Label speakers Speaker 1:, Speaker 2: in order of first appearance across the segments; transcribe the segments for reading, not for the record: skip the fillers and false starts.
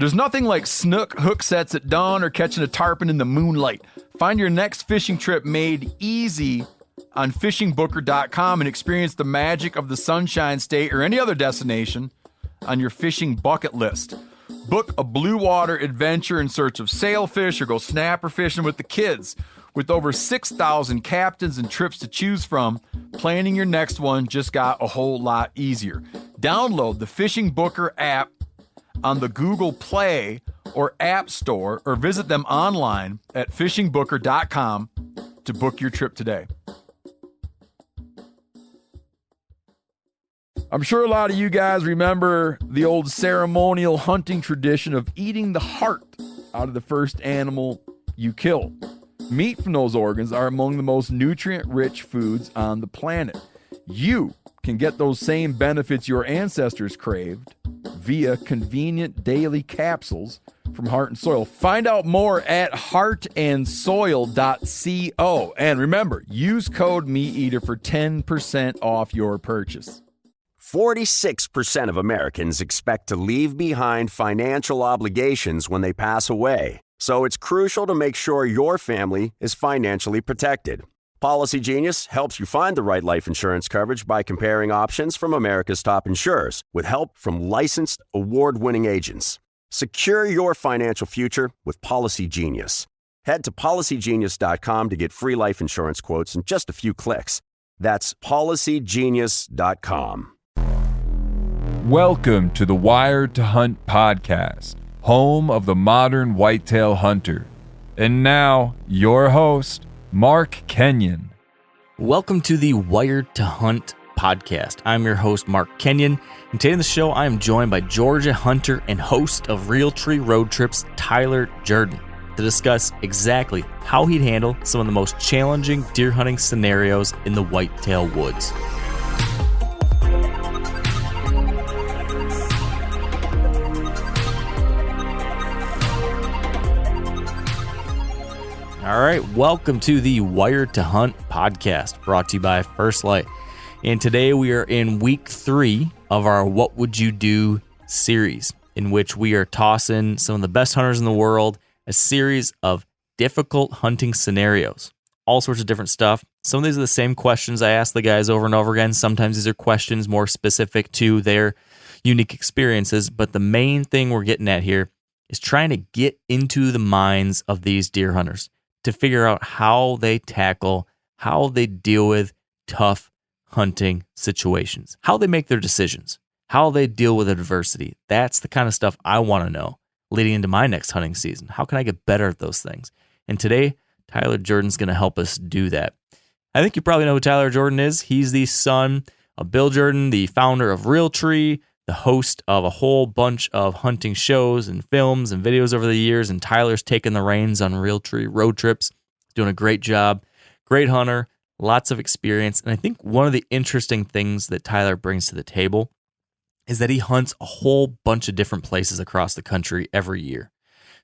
Speaker 1: There's nothing like snook hook sets at dawn or catching a tarpon in the moonlight. Find your next fishing trip made easy on fishingbooker.com and experience the magic of the Sunshine State or any other destination on your fishing bucket list. Book a blue water adventure in search of sailfish or go snapper fishing with the kids. With over 6,000 captains and trips to choose from, planning your next one just got a whole lot easier. Download the Fishing Booker app on the Google Play or App Store, or visit them online at fishingbooker.com to book your trip today. I'm sure a lot of you guys remember the old ceremonial hunting tradition of eating the heart out of the first animal you kill. Meat from those organs are among the most nutrient-rich foods on the planet. You can get those same benefits your ancestors craved via convenient daily capsules from Heart and Soil. Find out more at heartandsoil.co. And remember, use code MeatEater for 10% off your purchase.
Speaker 2: 46% of Americans expect to leave behind financial obligations when they pass away. So it's crucial to make sure your family is financially protected. Policy Genius helps you find the right life insurance coverage by comparing options from America's top insurers with help from licensed, award-winning agents. Secure your financial future with Policy Genius. Head to policygenius.com to get free life insurance quotes in just a few clicks. That's policygenius.com.
Speaker 3: Welcome to the Wired to Hunt podcast, home of the modern whitetail hunter. And now, your host, Mark Kenyon.
Speaker 4: Welcome to the Wired to Hunt podcast. I'm your host, Mark Kenyon, and today on the show, I am joined by Georgia hunter and host of Realtree Roadtrips, Tyler Jordan, to discuss exactly how he'd handle some of the most challenging deer hunting scenarios in the whitetail woods. All right, welcome to the Wired to Hunt podcast, brought to you by First Light. And today we are in week 3 of our What Would You Do series, in which we are tossing some of the best hunters in the world a series of difficult hunting scenarios, all sorts of different stuff. Some of these are the same questions I ask the guys over and over again. Sometimes these are questions more specific to their unique experiences, but the main thing we're getting at here is trying to get into the minds of these deer hunters, to figure out how they tackle, how they deal with tough hunting situations, how they make their decisions, how they deal with adversity. That's the kind of stuff I want to know leading into my next hunting season. How can I get better at those things? And today, Tyler Jordan's going to help us do that. I think you probably know who Tyler Jordan is. He's the son of Bill Jordan, the founder of Realtree, the host of a whole bunch of hunting shows and films and videos over the years, and Tyler's taken the reins on Realtree Roadtrips, doing a great job. Great hunter, lots of experience, and I think one of the interesting things that Tyler brings to the table is that he hunts a whole bunch of different places across the country every year.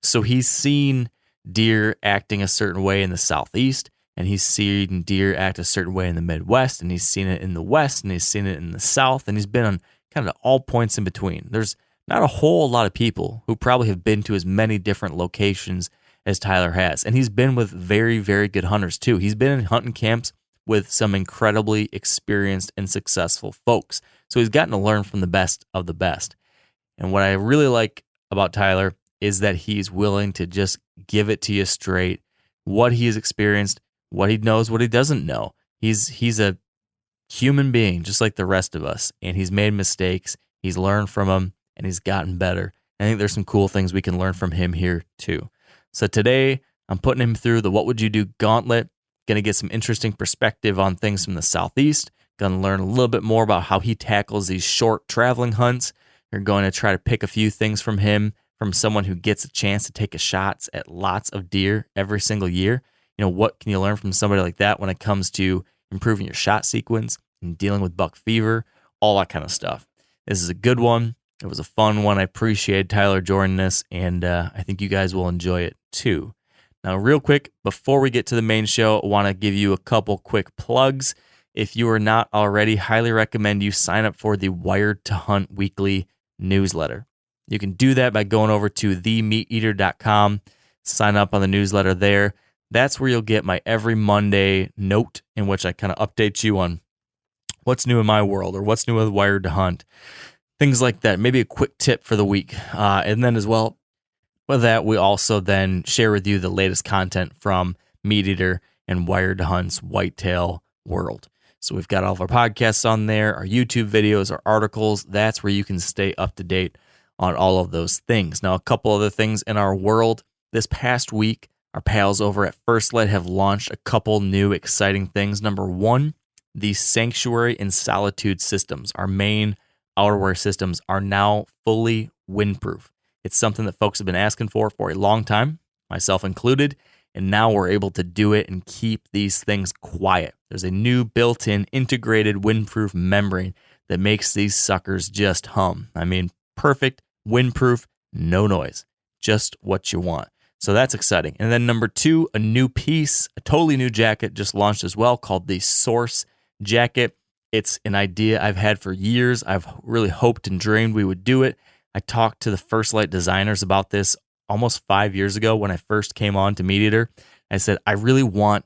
Speaker 4: So he's seen deer acting a certain way in the Southeast, and he's seen deer act a certain way in the Midwest, and he's seen it in the West, and he's seen it in the South, and he's been on kind of all points in between. There's not a whole lot of people who probably have been to as many different locations as Tyler has. And he's been with very, very good hunters too. He's been in hunting camps with some incredibly experienced and successful folks. So he's gotten to learn from the best of the best. And what I really like about Tyler is that he's willing to just give it to you straight, what he has experienced, what he knows, what he doesn't know. He's a human being just like the rest of us, and he's made mistakes, he's learned from them, and he's gotten better. I think there's some cool things we can learn from him here too. So today I'm putting him through the What Would You Do gauntlet, going to get some interesting perspective on things from the Southeast, going to learn a little bit more about how he tackles these short traveling hunts. You're going to try to pick a few things from him, from someone who gets a chance to take a shots at lots of deer every single year. You know, what can you learn from somebody like that when it comes to improving your shot sequence and dealing with buck fever, all that kind of stuff. This is a good one. It was a fun one. I appreciate Tyler joining this, and I think you guys will enjoy it too. Now, real quick, before we get to the main show, I want to give you a couple quick plugs. If you are not already, highly recommend you sign up for the Wired to Hunt weekly newsletter. You can do that by going over to themeateater.com, sign up on the newsletter there. That's where you'll get my every Monday note in which I kind of update you on what's new in my world or what's new with Wired to Hunt, things like that. Maybe a quick tip for the week. And then as well with that, we also then share with you the latest content from Meat Eater and Wired to Hunt's whitetail world. So we've got all of our podcasts on there, our YouTube videos, our articles. That's where you can stay up to date on all of those things. Now, a couple other things in our world. This past week, our pals over at First Light have launched a couple new exciting things. Number one, the Sanctuary and Solitude systems, our main outerwear systems, are now fully windproof. It's something that folks have been asking for a long time, myself included, and now we're able to do it and keep these things quiet. There's a new built-in integrated windproof membrane that makes these suckers just hum. I mean, perfect, windproof, no noise, just what you want. So that's exciting. And then number two, a new piece, a totally new jacket just launched as well called the Source Jacket. It's an idea I've had for years. I've really hoped and dreamed we would do it. I talked to the First Light designers about this almost 5 years ago when I first came on to Meat Eater. I said, I really want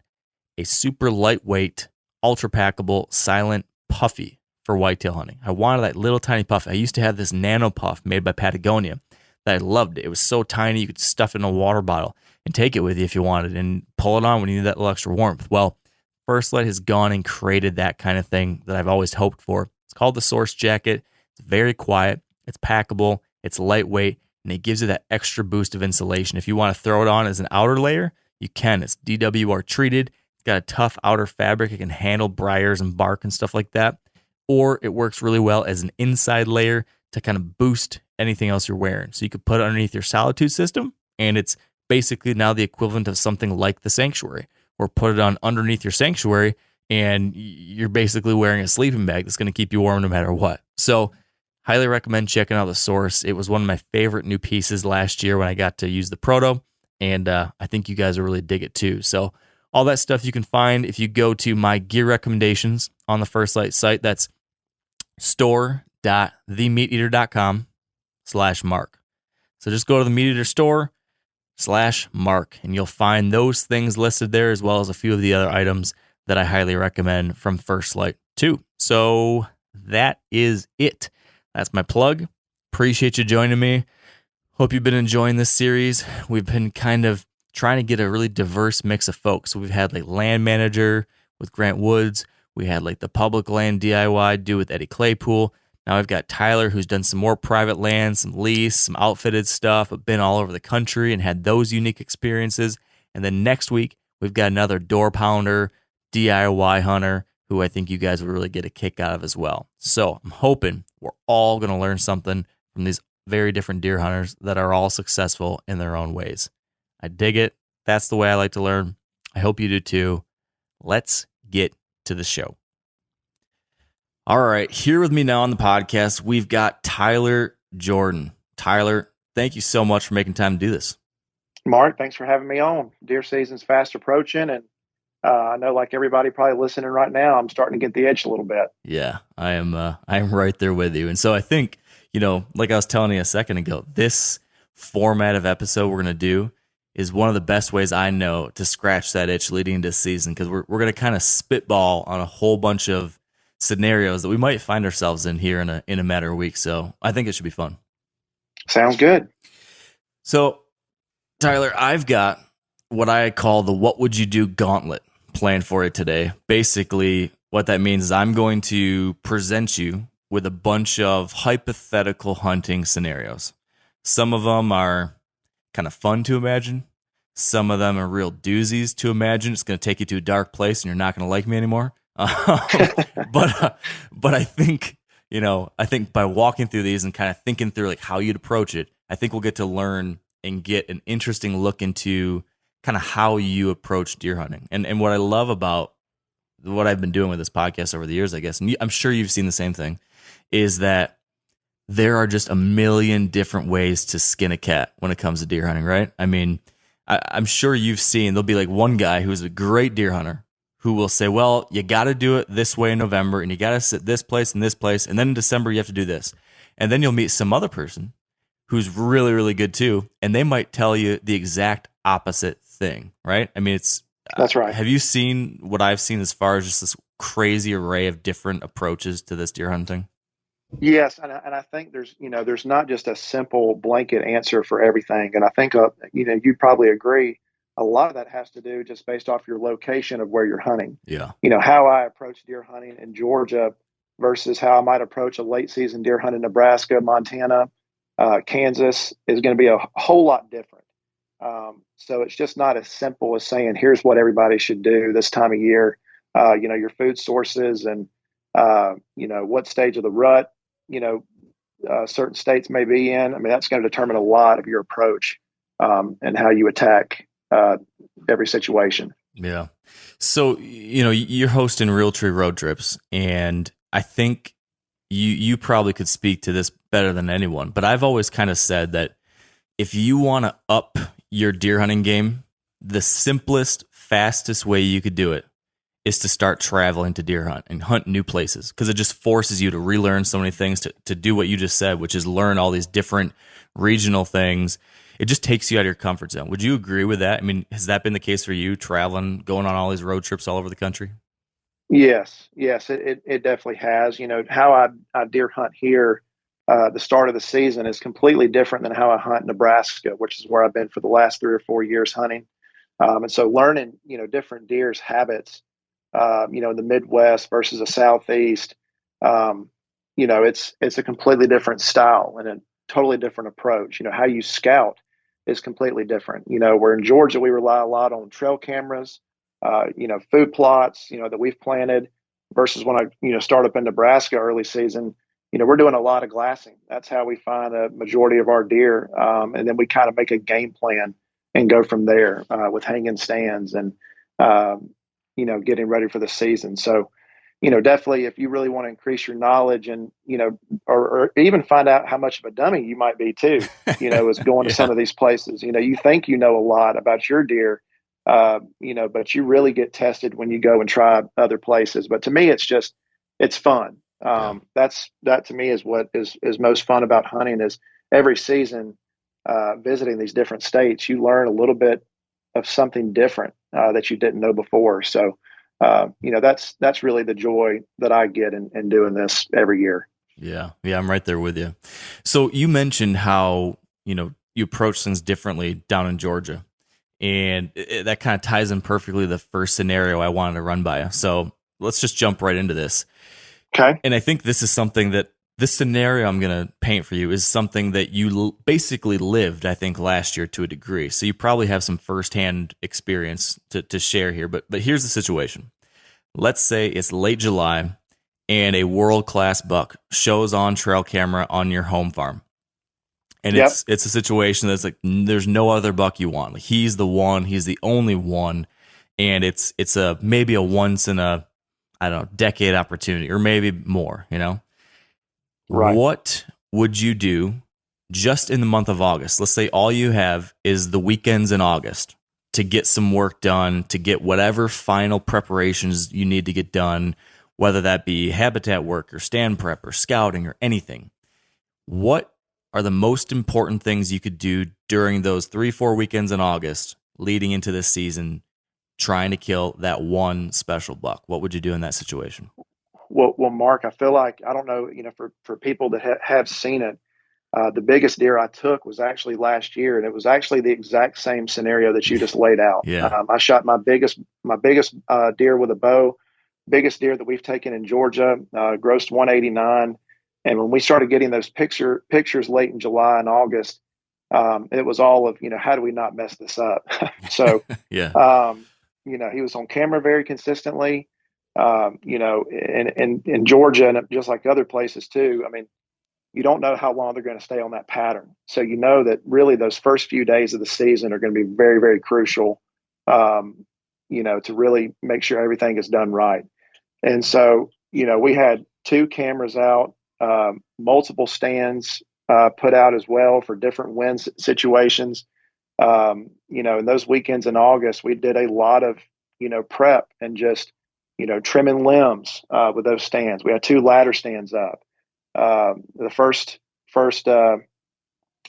Speaker 4: a super lightweight, ultra packable, silent puffy for whitetail hunting. I wanted that little tiny puff. I used to have this nano puff made by Patagonia that I loved. It was so tiny you could stuff it in a water bottle and take it with you if you wanted and pull it on when you need that little extra warmth. Well, First Light has gone and created that kind of thing that I've always hoped for. It's called the Source Jacket. It's very quiet. It's packable. It's lightweight. And it gives you that extra boost of insulation. If you want to throw it on as an outer layer, you can. It's DWR treated. It's got a tough outer fabric. It can handle briars and bark and stuff like that. Or it works really well as an inside layer to kind of boost anything else you're wearing. So you could put it underneath your Solitude system, and it's basically now the equivalent of something like the Sanctuary. Or put it on underneath your Sanctuary, and you're basically wearing a sleeping bag that's going to keep you warm no matter what. So highly recommend checking out the Source. It was one of my favorite new pieces last year when I got to use the Proto, and I think you guys will really dig it too. So all that stuff you can find if you go to my gear recommendations on the First Light site. That's store.themeateater.com/Mark. So just go to the Meat Eater store/Mark, and you'll find those things listed there as well as a few of the other items that I highly recommend from First Light too. So that is it. That's my plug. Appreciate you joining me. Hope you've been enjoying this series. We've been kind of trying to get a really diverse mix of folks. So we've had like land manager with Grant Woods. We had like the public land DIY do with Eddie Claypool. Now I've got Tyler, who's done some more private land, some lease, some outfitted stuff, but been all over the country and had those unique experiences. And then next week, we've got another door pounder, DIY hunter, who I think you guys would really get a kick out of as well. So I'm hoping we're all going to learn something from these very different deer hunters that are all successful in their own ways. I dig it. That's the way I like to learn. I hope you do too. Let's get to the show. All right, here with me now on the podcast, we've got Tyler Jordan. Tyler, thank you so much for making time to do this.
Speaker 5: Mark, thanks for having me on. Deer season's fast approaching, and I know, like everybody probably listening right now, I'm starting to get the itch a little bit.
Speaker 4: Yeah, I am right there with you. And so I think, like I was telling you a second ago, this format of episode we're going to do is one of the best ways I know to scratch that itch leading into season, because we're going to kind of spitball on a whole bunch of scenarios that we might find ourselves in here in a matter of weeks. So I think it should be fun.
Speaker 5: Sounds good.
Speaker 4: So, Tyler, I've got what I call the What Would You Do Gauntlet planned for you today. Basically, what that means is I'm going to present you with a bunch of hypothetical hunting scenarios. Some of them are kind of fun to imagine. Some of them are real doozies to imagine. It's going to take you to a dark place and you're not going to like me anymore. But I think, I think by walking through these and kind of thinking through like how you'd approach it, I think we'll get to learn and get an interesting look into kind of how you approach deer hunting. And what I love about what I've been doing with this podcast over the years, I guess, and I'm sure you've seen the same thing, is that there are just a million different ways to skin a cat when it comes to deer hunting, right? I mean, I'm sure you've seen, there'll be like one guy who's a great deer hunter who will say, well, you got to do it this way in November, and you got to sit this place and then in December you have to do this. And then you'll meet some other person who's really, really good too, and they might tell you the exact opposite thing, right? I mean,
Speaker 5: That's right.
Speaker 4: Have you seen what I've seen as far as just this crazy array of different approaches to this deer hunting?
Speaker 5: Yes, and I think there's not just a simple blanket answer for everything, and I think you probably agree. A lot of that has to do just based off your location of where you're hunting.
Speaker 4: Yeah.
Speaker 5: How I approach deer hunting in Georgia versus how I might approach a late season deer hunt in Nebraska, Montana, Kansas is going to be a whole lot different. So it's just not as simple as saying, here's what everybody should do this time of year. Your food sources and, what stage of the rut, certain states may be in. I mean, that's going to determine a lot of your approach and how you attack every situation.
Speaker 4: Yeah. So, you're hosting Realtree Roadtrips, and I think you probably could speak to this better than anyone, but I've always kind of said that if you want to up your deer hunting game, the simplest, fastest way you could do it is to start traveling to deer hunt and hunt new places, because it just forces you to relearn so many things, to do what you just said, which is learn all these different regional things. It just takes you out of your comfort zone. Would you agree with that? I mean, has that been the case for you, traveling, going on all these road trips all over the country?
Speaker 5: Yes, it definitely has. How I deer hunt here, the start of the season is completely different than how I hunt Nebraska, which is where I've been for the last 3 or 4 years hunting. And so learning, different deer's habits, in the Midwest versus the Southeast, it's a completely different style and a totally different approach. How you scout is completely different. Where in Georgia, we rely a lot on trail cameras, food plots, that we've planted versus when I, start up in Nebraska early season, we're doing a lot of glassing. That's how we find a majority of our deer. And then we kind of make a game plan and go from there with hanging stands and, getting ready for the season. So, definitely if you really want to increase your knowledge and, or even find out how much of a dummy you might be too, is going to some of these places. You think you know a lot about your deer, but you really get tested when you go and try other places. But to me, it's fun. That to me is what is most fun about hunting is every season, visiting these different states, you learn a little bit of something different, that you didn't know before. So, that's really the joy that I get in doing this every year.
Speaker 4: Yeah. I'm right there with you. So you mentioned how, you approach things differently down in Georgia. And that kind of ties in perfectly the first scenario I wanted to run by you. So let's just jump right into this.
Speaker 5: Okay.
Speaker 4: And I think this is something that this scenario I'm going to paint for you is something that you basically lived, I think, last year to a degree. So you probably have some firsthand experience to share here. But here's the situation. Let's say it's late July and a world-class buck shows on trail camera on your home farm. And it's a situation that's like there's no other buck you want. Like, he's the one, he's the only one, and it's maybe a once in a, I don't know, decade opportunity, or maybe more.
Speaker 5: Right.
Speaker 4: What would you do just in the month of August? Let's say all you have is the weekends in August to get some work done, to get whatever final preparations you need to get done, whether that be habitat work or stand prep or scouting or anything. What are the most important things you could do during those 3-4 weekends in August leading into this season, trying to kill that one special buck? What would you do in that situation?
Speaker 5: Well, Mark, I feel like, I don't know, for people that have seen it, the biggest deer I took was actually last year, and it was actually the exact same scenario that you just laid out.
Speaker 4: Yeah.
Speaker 5: I shot my biggest deer with a bow, biggest deer that we've taken in Georgia, grossed 189. And when we started getting those pictures late in July and August, it was all of, how do we not mess this up? So,
Speaker 4: Yeah.
Speaker 5: he was on camera very consistently, in Georgia, and just like other places too. I mean, you don't know how long they're going to stay on that pattern. So, that really those first few days of the season are going to be very, very crucial, to really make sure everything is done right. And so, we had 2 cameras out, multiple stands put out as well for different wind situations. In those weekends in August, we did a lot of, prep and just, trimming limbs with those stands. We had 2 ladder stands up. The first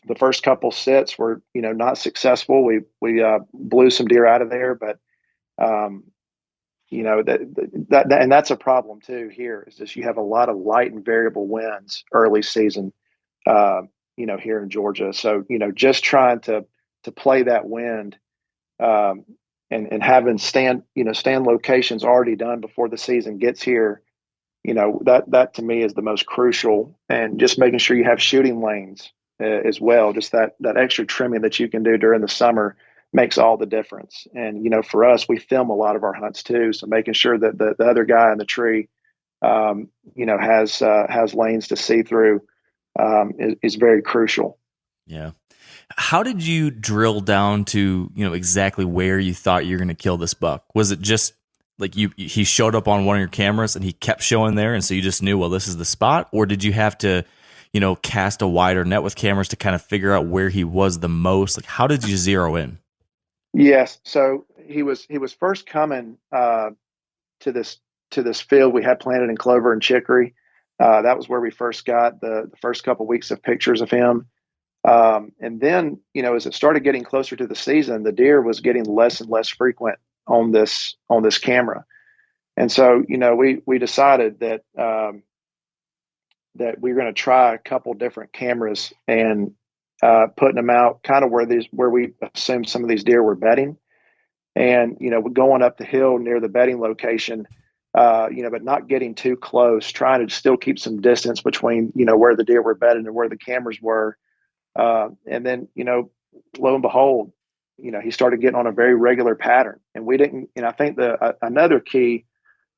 Speaker 5: The first couple sits were, not successful. We blew some deer out of there, but um, and that's a problem too. Here is just you have a lot of light and variable winds early season, uh, here in Georgia. So just trying to play that wind, um, and having stand locations already done before the season gets here. That to me is the most crucial, and just making sure you have shooting lanes as well. Just that extra trimming that you can do during the summer makes all the difference. And for us, we film a lot of our hunts too, so making sure that the other guy in the tree, has lanes to see through, is very crucial.
Speaker 4: Yeah. How did you drill down to, exactly where you thought you were going to kill this buck? Was it just like he showed up on one of your cameras and he kept showing there, and so you just knew, well, this is the spot? Or did you have to, cast a wider net with cameras to kind of figure out where he was the most? Like, how did you zero in?
Speaker 5: Yes. So he was first coming to this field we had planted in clover and chicory. That was where we first got the first couple weeks of pictures of him. And then, as it started getting closer to the season, the deer was getting less and less frequent on this camera. And so, we decided that, that we were going to try a couple different cameras and, putting them out kind of where we assumed some of these deer were bedding, and, going up the hill near the bedding location, but not getting too close, trying to still keep some distance between, where the deer were bedded and where the cameras were. And then, lo and behold, he started getting on a very regular pattern, and we didn't. And I think another key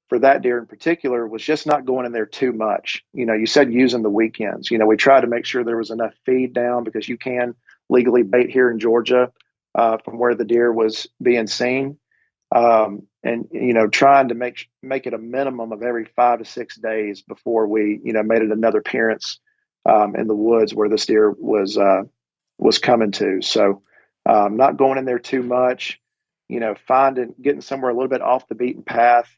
Speaker 5: for that deer in particular was just not going in there too much. You said using the weekends. We tried to make sure there was enough feed down, because you can legally bait here in Georgia, from where the deer was being seen, and trying to make it a minimum of every 5 to 6 days before we made it another appearance, in the woods where this deer was coming to. So, not going in there too much, getting somewhere a little bit off the beaten path,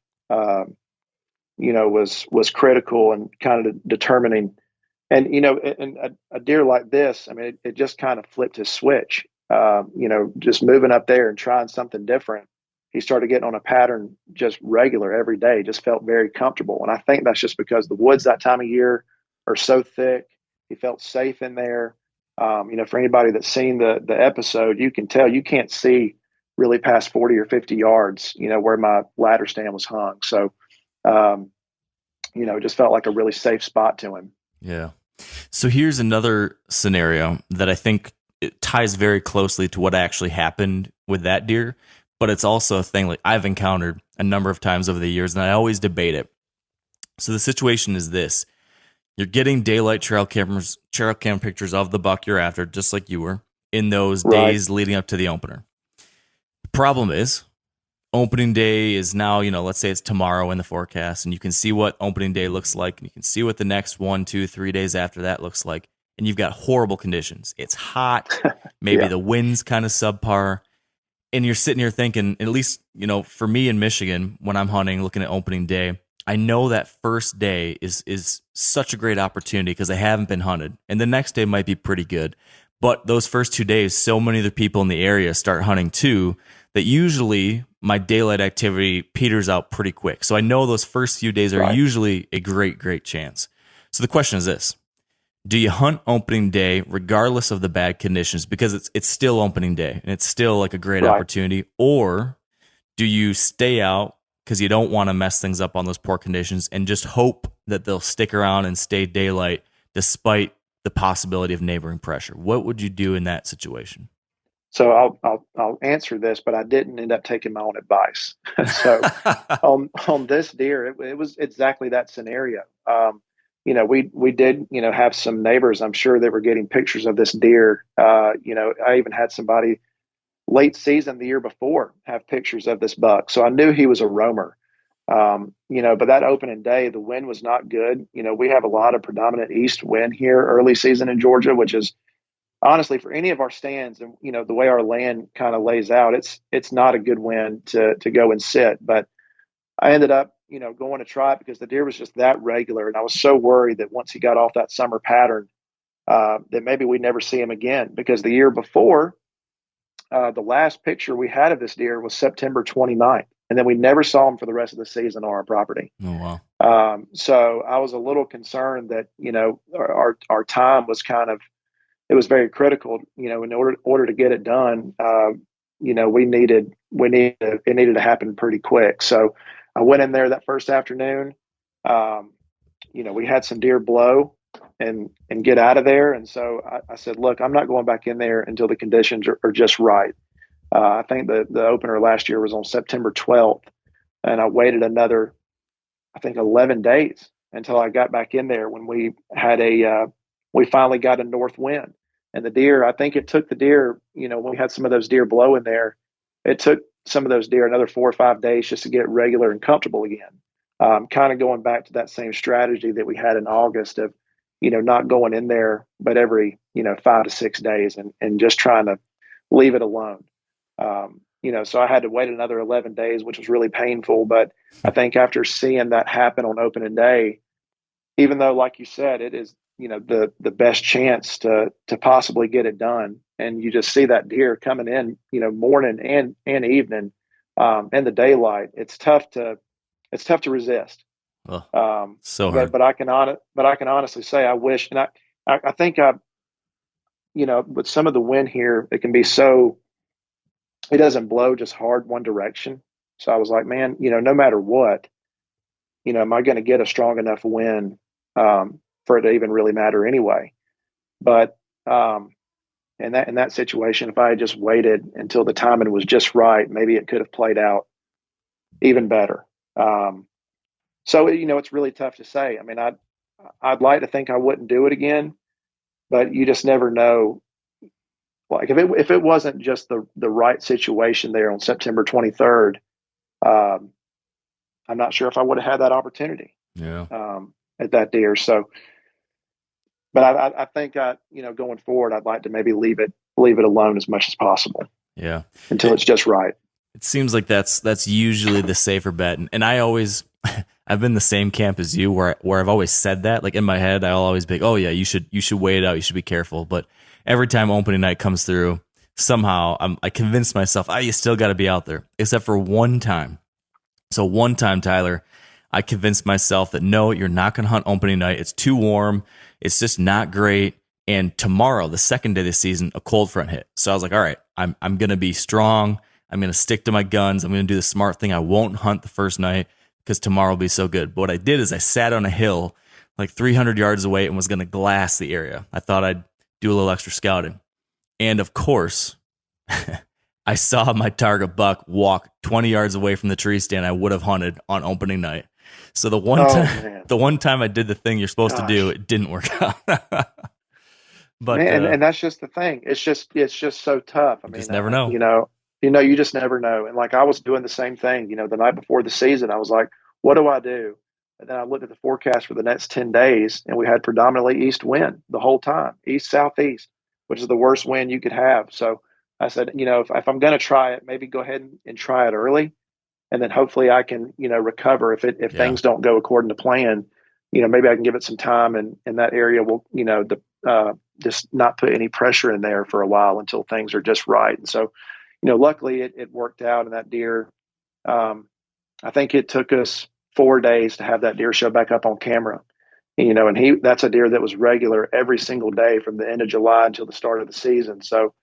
Speaker 5: was critical, and kind of determining. And, and a deer like this, I mean, it just kind of flipped his switch, just moving up there and trying something different. He started getting on a pattern just regular every day, just felt very comfortable. And I think that's just because the woods that time of year are so thick. He felt safe in there. For anybody that's seen the episode, you can tell you can't see really past 40 or 50 yards, where my ladder stand was hung. So, it just felt like a really safe spot to him.
Speaker 4: Yeah. So here's another scenario that I think it ties very closely to what actually happened with that deer, but it's also a thing like I've encountered a number of times over the years, and I always debate it. So the situation is this. You're getting daylight trail cam pictures of the buck you're after, just like you were, in those days leading up to the opener. The problem is, opening day is now, let's say it's tomorrow in the forecast, and you can see what opening day looks like, and you can see what the next 1, 2, 3 days after that looks like, and you've got horrible conditions. It's hot, maybe the wind's kind of subpar, and you're sitting here thinking, at least, for me in Michigan, when I'm hunting, looking at opening day, I know that first day is such a great opportunity because I haven't been hunted, and the next day might be pretty good. But those first 2 days, so many of the people in the area start hunting too, that usually my daylight activity peters out pretty quick. So I know those first few days are usually a great, great chance. So the question is this. Do you hunt opening day regardless of the bad conditions because it's still opening day and it's still like a great opportunity? Or do you stay out because you don't want to mess things up on those poor conditions and just hope that they'll stick around and stay daylight despite the possibility of neighboring pressure? What would you do in that situation?
Speaker 5: So I'll answer this, but I didn't end up taking my own advice. So on this deer, it was exactly that scenario. We did, have some neighbors, I'm sure, that were getting pictures of this deer. I even had somebody late season the year before have pictures of this buck. So I knew he was a roamer. But that opening day, the wind was not good. We have a lot of predominant east wind here early season in Georgia, which is honestly for any of our stands and, the way our land kind of lays out, it's not a good wind to go and sit. But I ended up, going to try it because the deer was just that regular. And I was so worried that once he got off that summer pattern, that maybe we never see him again. Because the year before, the last picture we had of this deer was September 29th, and then we never saw him for the rest of the season on our property.
Speaker 4: Oh, wow.
Speaker 5: So I was a little concerned that, our time was it was very critical, in order to get it done. It needed to happen pretty quick. So I went in there that first afternoon. We had some deer blow and get out of there. And so I said, look, I'm not going back in there until the conditions are just right. I think the opener last year was on September 12th, and I waited another, I think, 11 days until I got back in there when we had we finally got a north wind. And the deer, I think it took the deer, when we had some of those deer blow in there, it took some of those deer another 4 or 5 days just to get regular and comfortable again. Kind of going back to that same strategy that we had in August of, not going in there, but every, 5 to 6 days and just trying to leave it alone. So I had to wait another 11 days, which was really painful. But I think after seeing that happen on opening day, even though, like you said, it is, the best chance to possibly get it done. And you just see that deer coming in, morning and evening, in the daylight. It's tough to resist.
Speaker 4: So hard.
Speaker 5: But I can honestly say I wish, and I think with some of the wind here, it can be it doesn't blow just hard one direction. So I was like, man, no matter what, am I going to get a strong enough wind for it to even really matter anyway? But in that situation, if I had just waited until the timing was just right, maybe it could have played out even better. So it's really tough to say. I mean, I'd like to think I wouldn't do it again, but you just never know. Like if it wasn't just the right situation there on September 23rd, I'm not sure if I would have had that opportunity.
Speaker 4: Yeah.
Speaker 5: At that deer. So, but I think going forward, I'd like to maybe leave it alone as much as possible.
Speaker 4: Yeah.
Speaker 5: Until it's just right.
Speaker 4: It seems like that's usually the safer bet. And I always, I've been the same camp as you where I've always said that. Like in my head, I'll always be like, oh yeah, you should wait it out. You should be careful. But every time opening night comes through, somehow I convince myself, you still got to be out there, except for one time. So one time, Tyler, I convinced myself that no, you're not going to hunt opening night. It's too warm. It's just not great. And tomorrow, the second day of the season, a cold front hit. So I was like, all right, I'm going to be strong. I'm going to stick to my guns. I'm going to do the smart thing. I won't hunt the first night because tomorrow will be so good. But what I did is I sat on a hill like 300 yards away and was going to glass the area. I thought I'd do a little extra scouting. And of course, I saw my target buck walk 20 yards away from the tree stand I would have hunted on opening night. So the one time I did the thing you're supposed to do, it didn't work out. But
Speaker 5: man, and that's just the thing. It's just so tough. I mean,
Speaker 4: just never know.
Speaker 5: You just never know. And like I was doing the same thing, the night before the season, I was like, what do I do? And then I looked at the forecast for the next 10 days and we had predominantly east wind the whole time, east, southeast, which is the worst wind you could have. So I said, if I'm going to try it, maybe go ahead and try it early. And then hopefully I can, recover if things don't go according to plan. Maybe I can give it some time and that area will, just not put any pressure in there for a while until things are just right. And so, luckily it worked out. And that deer, I think it took us 4 days to have that deer show back up on camera. And that's a deer that was regular every single day from the end of July until the start of the season. So,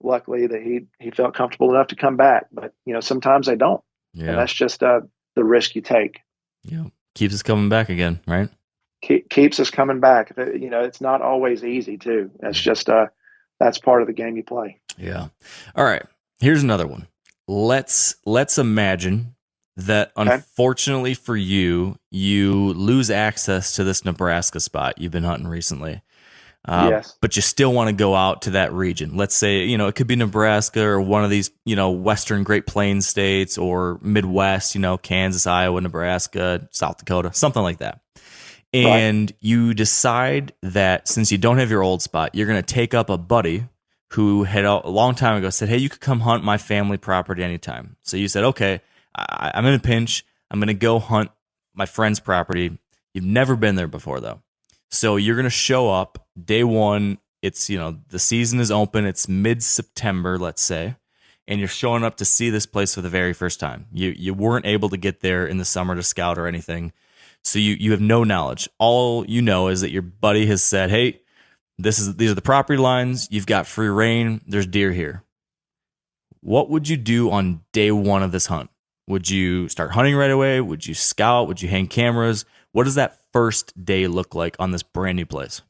Speaker 5: luckily that he felt comfortable enough to come back, but sometimes they don't. Yeah. And that's just the risk you take.
Speaker 4: Yeah. Keeps us coming back again, right?
Speaker 5: Keeps us coming back. It's not always easy too. It's just, that's part of the game you play.
Speaker 4: Yeah. All right. Here's another one. Let's imagine that unfortunately for you lose access to this Nebraska spot you've been hunting recently.
Speaker 5: Yes.
Speaker 4: But you still want to go out to that region. Let's say, it could be Nebraska or one of these, Western Great Plains states or Midwest, Kansas, Iowa, Nebraska, South Dakota, something like that. And you decide that since you don't have your old spot, you're going to take up a buddy who had a long time ago said, hey, you could come hunt my family property anytime. So you said, okay, I'm in a pinch. I'm going to go hunt my friend's property. You've never been there before though. So you're going to show up day one. It's, the season is open. It's mid-September, let's say, and you're showing up to see this place for the very first time. You weren't able to get there in the summer to scout or anything. So you have no knowledge. All you know is that your buddy has said, hey, these are the property lines. You've got free reign. There's deer here. What would you do on day one of this hunt? Would you start hunting right away? Would you scout? Would you hang cameras? What does that first day look like on this brand new place?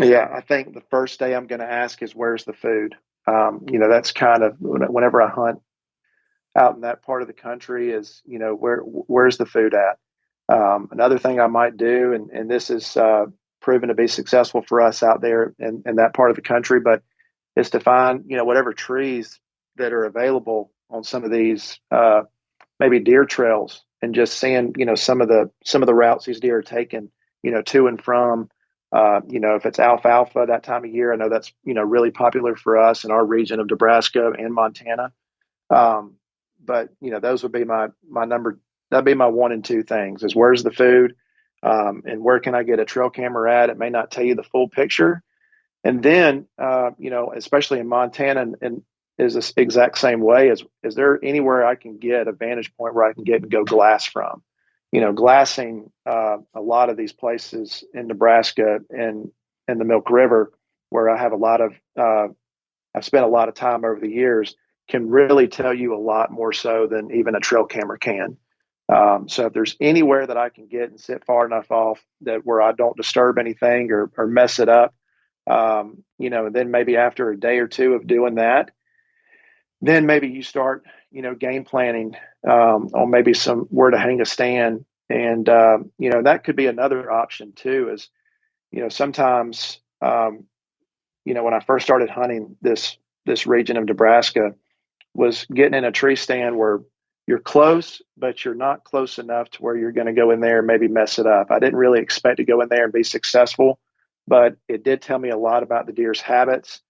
Speaker 5: Yeah, I think the first day I'm going to ask is, where's the food? That's kind of whenever I hunt out in that part of the country is, where's the food at? Another thing I might do, and this is proven to be successful for us out there in that part of the country, but is to find, whatever trees that are available on some of these maybe deer trails, and just seeing, some of the routes these deer are taking, to and from. If it's alfalfa that time of year, I know that's, really popular for us in our region of Nebraska and Montana. But those would be my number. That'd be my 1 and 2 things: is where's the food, and where can I get a trail camera at? It may not tell you the full picture. And then, especially in Montana, and is this exact same way, is there anywhere I can get a vantage point where I can get and go glass from? Glassing a lot of these places in Nebraska and the Milk River, where I have I've spent a lot of time over the years, can really tell you a lot more so than even a trail camera can. So if there's anywhere that I can get and sit far enough off that where I don't disturb anything or mess it up, and then maybe after a day or two of doing that, then maybe you start, game planning on maybe where to hang a stand. And, that could be another option too, is, sometimes, when I first started hunting this region of Nebraska, was getting in a tree stand where you're close, but you're not close enough to where you're going to go in there and maybe mess it up. I didn't really expect to go in there and be successful, but it did tell me a lot about the deer's habits,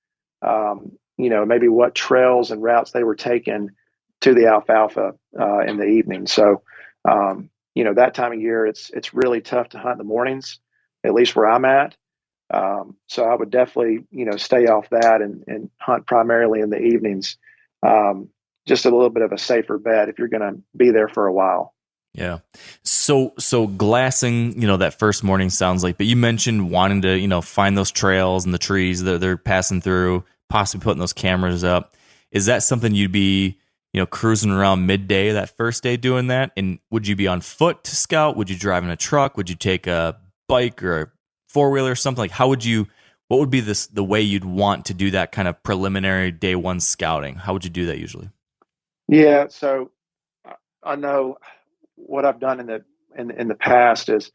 Speaker 5: maybe what trails and routes they were taking to the alfalfa in the evening. So, that time of year, it's really tough to hunt in the mornings, at least where I'm at. So I would definitely, stay off that and hunt primarily in the evenings. Just a little bit of a safer bet if you're going to be there for a while.
Speaker 4: Yeah. So glassing, that first morning sounds like, but you mentioned wanting to, find those trails and the trees that they're passing through, possibly putting those cameras up. Is that something you'd be, cruising around midday that first day doing that? And would you be on foot to scout? Would you drive in a truck? Would you take a bike or a 4-wheeler or something? Like, what would be the way you'd want to do that kind of preliminary day one scouting? How would you do that usually?
Speaker 5: Yeah. So I know what I've done in the past is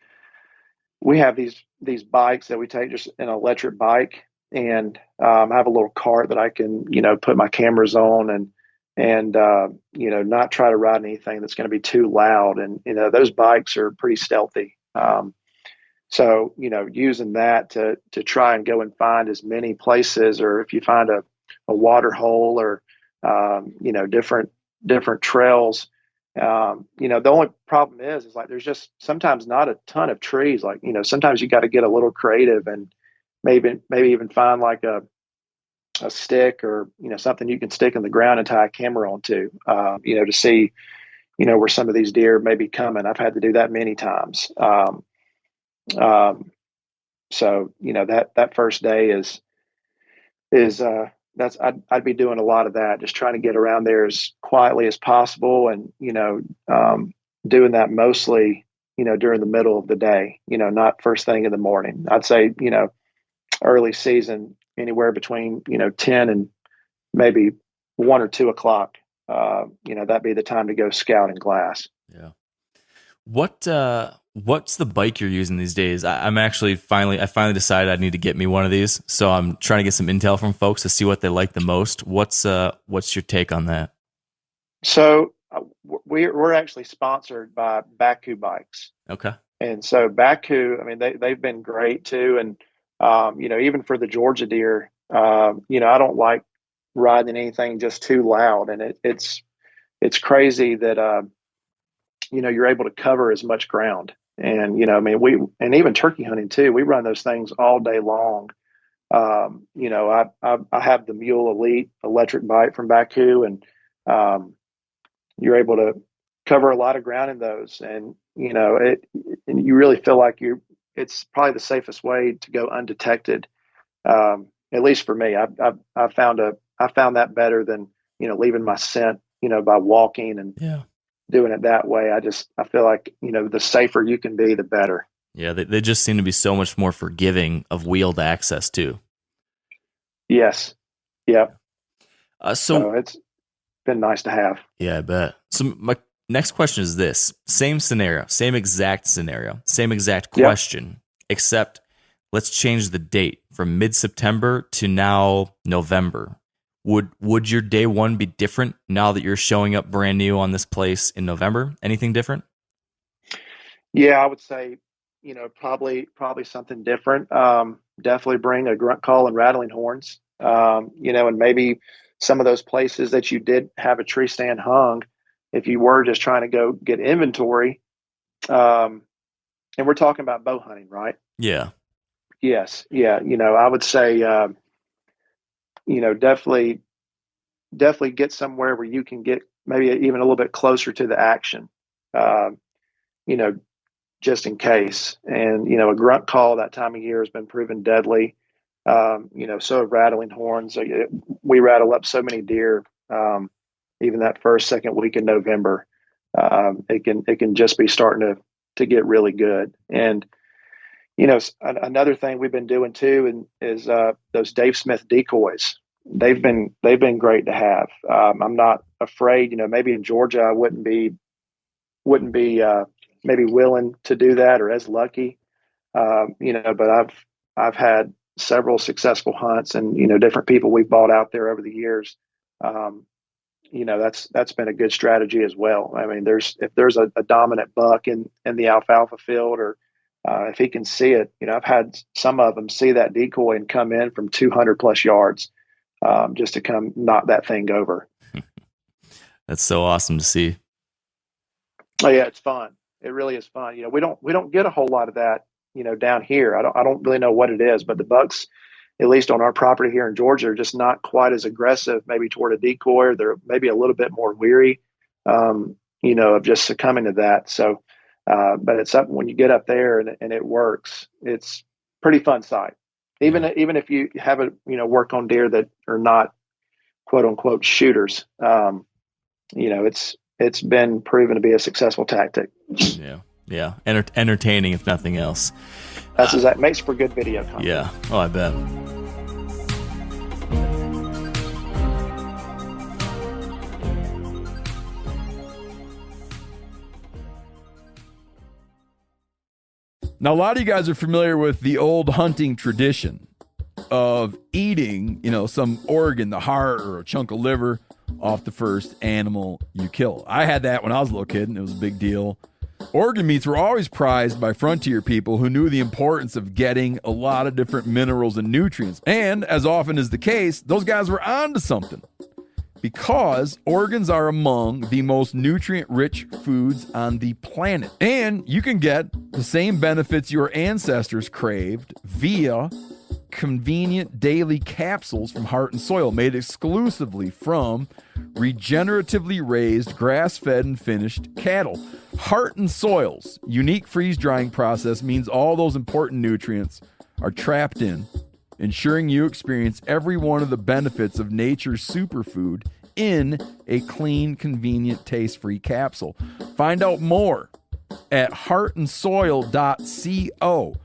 Speaker 5: we have these bikes that we take, just an electric bike, and I have a little cart that I can, put my cameras on and not try to ride anything that's going to be too loud. And, those bikes are pretty stealthy. So, using that to try and go and find as many places, or if you find a water hole or, different trails, the only problem is like, there's just sometimes not a ton of trees. Like, sometimes you got to get a little creative and maybe even find like a stick or, something you can stick in the ground and tie a camera onto, to see, where some of these deer may be coming. I've had to do that many times. So, that first day I'd be doing a lot of that, just trying to get around there as quietly as possible. And, doing that mostly, during the middle of the day, not first thing in the morning. I'd say, early season, anywhere between, 10 and maybe 1 or 2 o'clock, that'd be the time to go scout and glass.
Speaker 4: Yeah. What's the bike you're using these days? I finally decided I need to get me one of these. So I'm trying to get some intel from folks to see what they like the most. What's your take on that?
Speaker 5: So we're actually sponsored by Baku Bikes.
Speaker 4: Okay.
Speaker 5: And so Baku, I mean, they've been great too. And, even for the Georgia deer, I don't like riding anything just too loud. And it's crazy that, you're able to cover as much ground And, I mean, and even turkey hunting too, we run those things all day long. I have the Mule Elite electric bite from Baku, and you're able to cover a lot of ground in those. And, and you really feel like it's probably the safest way to go undetected. At least for me, I found that better than, leaving my scent, by walking and doing it that way. I feel like, the safer you can be, the better.
Speaker 4: Yeah. They just seem to be so much more forgiving of wheeled access too.
Speaker 5: Yes. Yep.
Speaker 4: So
Speaker 5: it's been nice to have.
Speaker 4: Yeah, I bet. So my next question is this: same scenario, same exact question, except let's change the date from mid-September to now November. Would your day one be different now that you're showing up brand new on this place in November? Anything different?
Speaker 5: Yeah, I would say, probably something different. Definitely bring a grunt call and rattling horns. And maybe some of those places that you did have a tree stand hung, if you were just trying to go get inventory, and we're talking about bow hunting, right?
Speaker 4: Yeah.
Speaker 5: Yes. Yeah. I would say, definitely get somewhere where you can get maybe even a little bit closer to the action, just in case. And, a grunt call that time of year has been proven deadly. So have rattling horns. We rattle up so many deer, even that second week in November. It can just be starting to get really good. And, another thing we've been doing too is those Dave Smith decoys. They've been great to have. I'm not afraid, maybe in Georgia, I wouldn't be maybe willing to do that or as lucky, but I've had several successful hunts and, different people we've bought out there over the years. That's been a good strategy as well. I mean, if there's a dominant buck in the alfalfa field, or if he can see it, I've had some of them see that decoy and come in from 200 plus yards, just to come knock that thing over.
Speaker 4: That's so awesome to see.
Speaker 5: Oh yeah, it's fun. It really is fun. We don't get a whole lot of that, down here. I don't really know what it is, but the bucks, at least on our property here in Georgia, are just not quite as aggressive, maybe toward a decoy, or they're maybe a little bit more weary, of just succumbing to that. So, but it's something when you get up there and it works, it's pretty fun sight. Even if you have work on deer that are not quote unquote shooters, it's been proven to be a successful tactic.
Speaker 4: Yeah. Entertaining, if nothing else.
Speaker 5: That's exactly, makes for good video content.
Speaker 4: Yeah. Oh, I bet.
Speaker 1: Now, a lot of you guys are familiar with the old hunting tradition of eating, some organ, the heart or a chunk of liver, off the first animal you kill. I had that when I was a little kid, and it was a big deal. Organ meats were always prized by frontier people who knew the importance of getting a lot of different minerals and nutrients. And as often is the case, those guys were onto something, because organs are among the most nutrient-rich foods on the planet. And you can get the same benefits your ancestors craved via convenient daily capsules from Heart and Soil, made exclusively from regeneratively raised, grass-fed, and finished cattle. Heart and Soil's unique freeze-drying process means all those important nutrients are trapped in, ensuring you experience every one of the benefits of nature's superfood in a clean, convenient, taste-free capsule. Find out more at heartandsoil.co.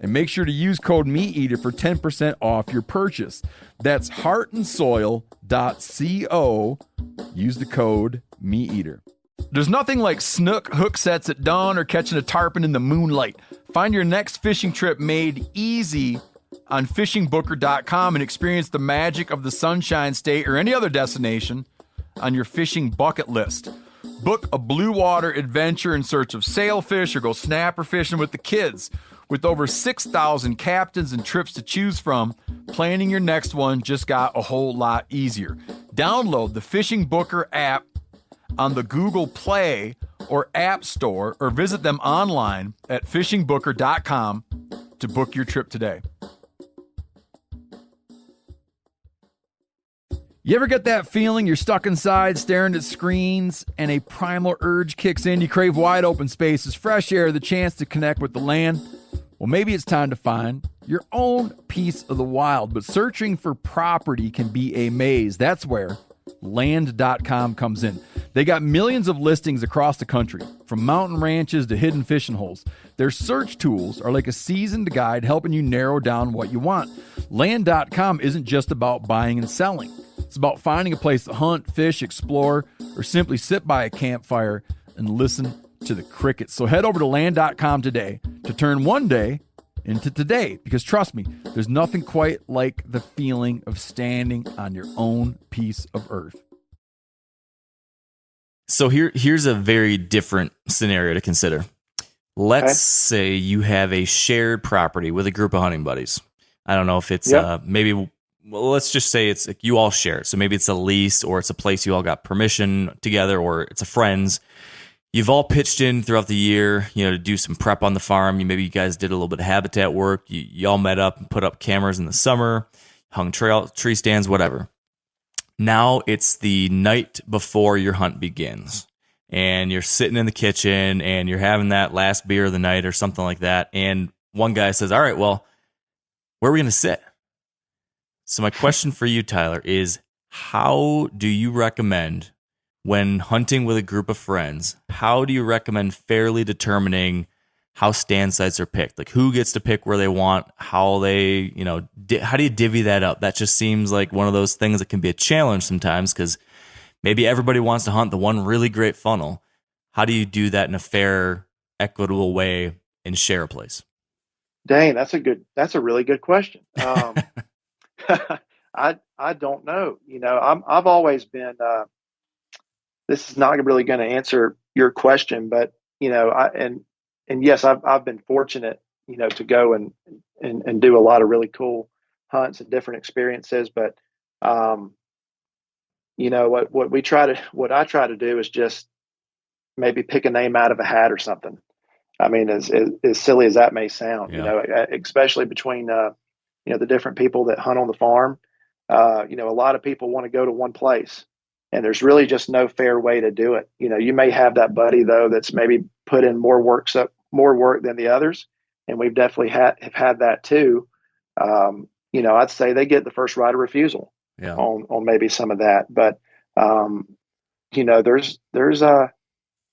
Speaker 1: And make sure to use code MeatEater for 10% off your purchase. That's heartandsoil.co. Use the code MeatEater. There's nothing like snook hook sets at dawn or catching a tarpon in the moonlight. Find your next fishing trip made easy on fishingbooker.com and experience the magic of the Sunshine State or any other destination on your fishing bucket list. Book a blue water adventure in search of sailfish or go snapper fishing with the kids. With over 6,000 captains and trips to choose from, planning your next one just got a whole lot easier. Download the Fishing Booker app on the Google Play or App Store, or visit them online at fishingbooker.com to book your trip today. You ever get that feeling you're stuck inside staring at screens and a primal urge kicks in? You crave wide open spaces, fresh air, the chance to connect with the land. Well, maybe it's time to find your own piece of the wild, but searching for property can be a maze. That's where land.com comes in. They got millions of listings across the country, from mountain ranches to hidden fishing holes. Their search tools are like a seasoned guide helping you narrow down what you want. Land.com isn't just about buying and selling. It's about finding a place to hunt, fish, explore, or simply sit by a campfire and listen to the crickets. So head over to land.com today to turn one day into today, because trust me, there's nothing quite like the feeling of standing on your own piece of earth.
Speaker 4: So here's a very different scenario to consider. Let's say you have a shared property with a group of hunting buddies. I don't know if it's well, let's just say it's like you all share it. So maybe it's a lease, or it's a place you all got permission together, or it's a friend's. You've all pitched in throughout the year, to do some prep on the farm. Maybe you guys did a little bit of habitat work. You all met up and put up cameras in the summer, hung tree stands, whatever. Now it's the night before your hunt begins, and you're sitting in the kitchen and you're having that last beer of the night or something like that. And one guy says, all right, well, where are we going to sit? So my question for you, Tyler, is how do you recommend, when hunting with a group of friends, how do you recommend fairly determining how stand sites are picked? Like, who gets to pick where they want, how they, how do you divvy that up? That just seems like one of those things that can be a challenge sometimes, because maybe everybody wants to hunt the one really great funnel. How do you do that in a fair, equitable way and share a place?
Speaker 5: Dang, that's a really good question. I don't know. I've always been, this is not really going to answer your question, but yes, I've been fortunate, to go and do a lot of really cool hunts and different experiences. But, what I try to do is just maybe pick a name out of a hat or something. I mean, as silly as that may sound, especially between, the different people that hunt on the farm. A lot of people want to go to one place, and there's really just no fair way to do it. You may have that buddy though that's maybe put in more work than the others, and we've definitely have had that too. I'd say they get the first right of refusal on maybe some of that, but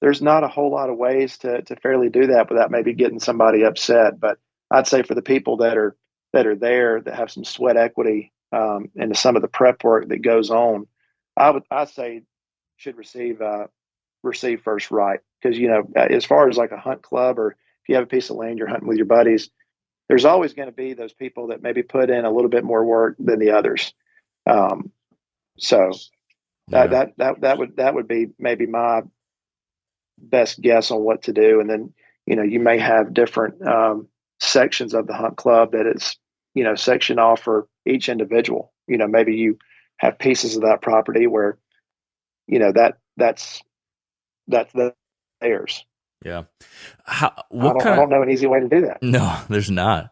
Speaker 5: there's not a whole lot of ways to fairly do that without maybe getting somebody upset. But I'd say for the people that are there, that have some sweat equity into some of the prep work that goes on, I'd say should receive first right. Because, as far as like a hunt club, or if you have a piece of land you're hunting with your buddies, there's always going to be those people that maybe put in a little bit more work than the others. That would be maybe my best guess on what to do. And then, you may have different sections of the hunt club that it's, sectioned off for each individual. Maybe you have pieces of that property where, that's theirs.
Speaker 4: Yeah.
Speaker 5: I don't know an easy way to do that.
Speaker 4: No, there's not.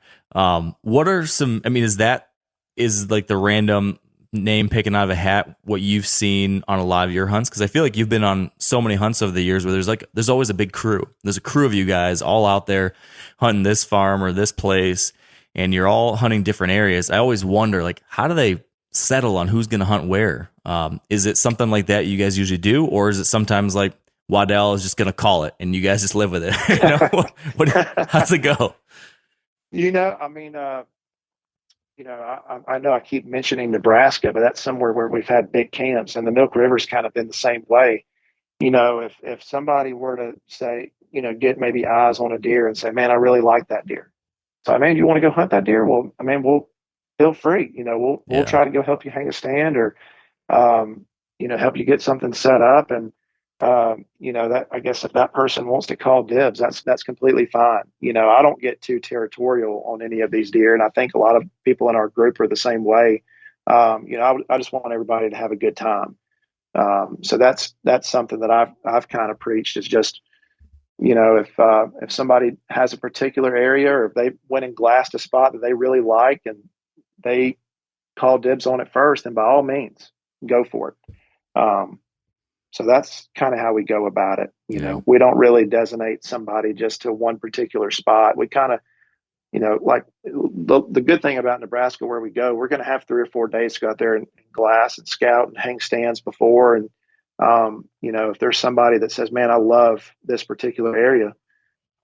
Speaker 4: What are some, is like the random name picking out of a hat what you've seen on a lot of your hunts? Because I feel like you've been on so many hunts over the years where there's always a big crew. There's a crew of you guys all out there hunting this farm or this place, and you're all hunting different areas. I always wonder, like, how do they settle on who's going to hunt where? Is it something like that you guys usually do, or is it sometimes like Waddell is just going to call it and you guys just live with it? How's it go?
Speaker 5: I know I keep mentioning Nebraska, but that's somewhere where we've had big camps, and the Milk River's kind of been the same way. If somebody were to say, get maybe eyes on a deer and say, man, I really like that deer. So, man, you want to go hunt that deer? Well, we'll feel free. We'll try to go help you hang a stand, or, help you get something set up. And, that, I guess if that person wants to call dibs, that's completely fine. I don't get too territorial on any of these deer. And I think a lot of people in our group are the same way. I just want everybody to have a good time. So that's something that I've kind of preached, is just, if somebody has a particular area, or if they went and glassed a spot that they really like and they call dibs on it first, then by all means, go for it. So that's kind of how we go about it.
Speaker 4: Yeah.
Speaker 5: We don't really designate somebody just to one particular spot. We kind of, like the good thing about Nebraska, where we go, we're going to have 3 or 4 days to go out there and glass and scout and hang stands before. And, if there's somebody that says, man, I love this particular area,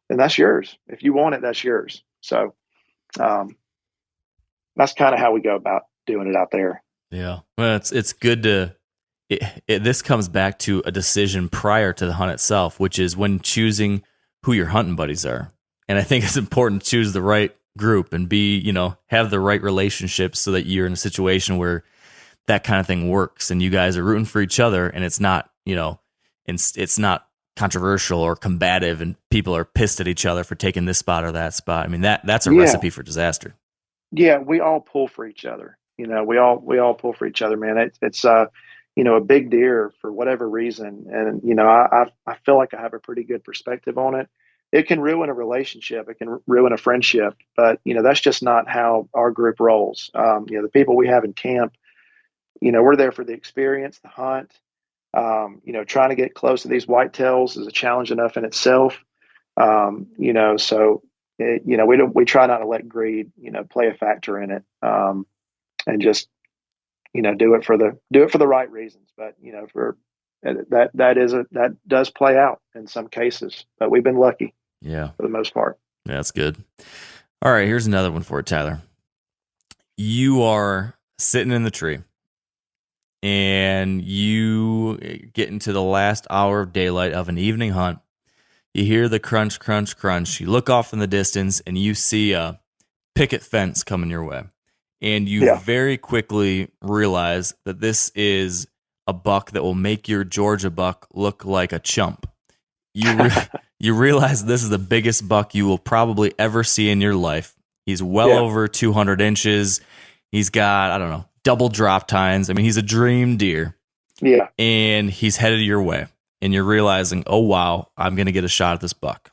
Speaker 5: then that's yours. If you want it, that's yours. So that's kind of how we go about doing it out there.
Speaker 4: Yeah. Well, it's good to, this comes back to a decision prior to the hunt itself, which is when choosing who your hunting buddies are. And I think it's important to choose the right group and have the right relationships so that you're in a situation where that kind of thing works and you guys are rooting for each other, and it's not, it's not controversial or combative and people are pissed at each other for taking this spot or that spot. I mean, that's a recipe for disaster.
Speaker 5: Yeah, we all pull for each other. We all pull for each other, man. It's a big deer for whatever reason, and I feel like I have a pretty good perspective on it. It can ruin a relationship, it can ruin a friendship, but that's just not how our group rolls. The people we have in camp, we're there for the experience, the hunt. Trying to get close to these whitetails is a challenge enough in itself. So we try not to let greed, play a factor in it, and just, do it for the right reasons. But, that does play out in some cases, but we've been lucky.
Speaker 4: Yeah.
Speaker 5: For the most part.
Speaker 4: Yeah, that's good. All right. Here's another one for you, Tyler. You are sitting in the tree and you get into the last hour of daylight of an evening hunt. You hear the crunch, crunch, crunch. You look off in the distance and you see a picket fence coming your way. And you very quickly realize that this is a buck that will make your Georgia buck look like a chump. You realize this is the biggest buck you will probably ever see in your life. He's well over 200 inches. He's got, I don't know, double drop tines. I mean, he's a dream deer.
Speaker 5: Yeah.
Speaker 4: And he's headed your way. And you're realizing, oh, wow, I'm going to get a shot at this buck.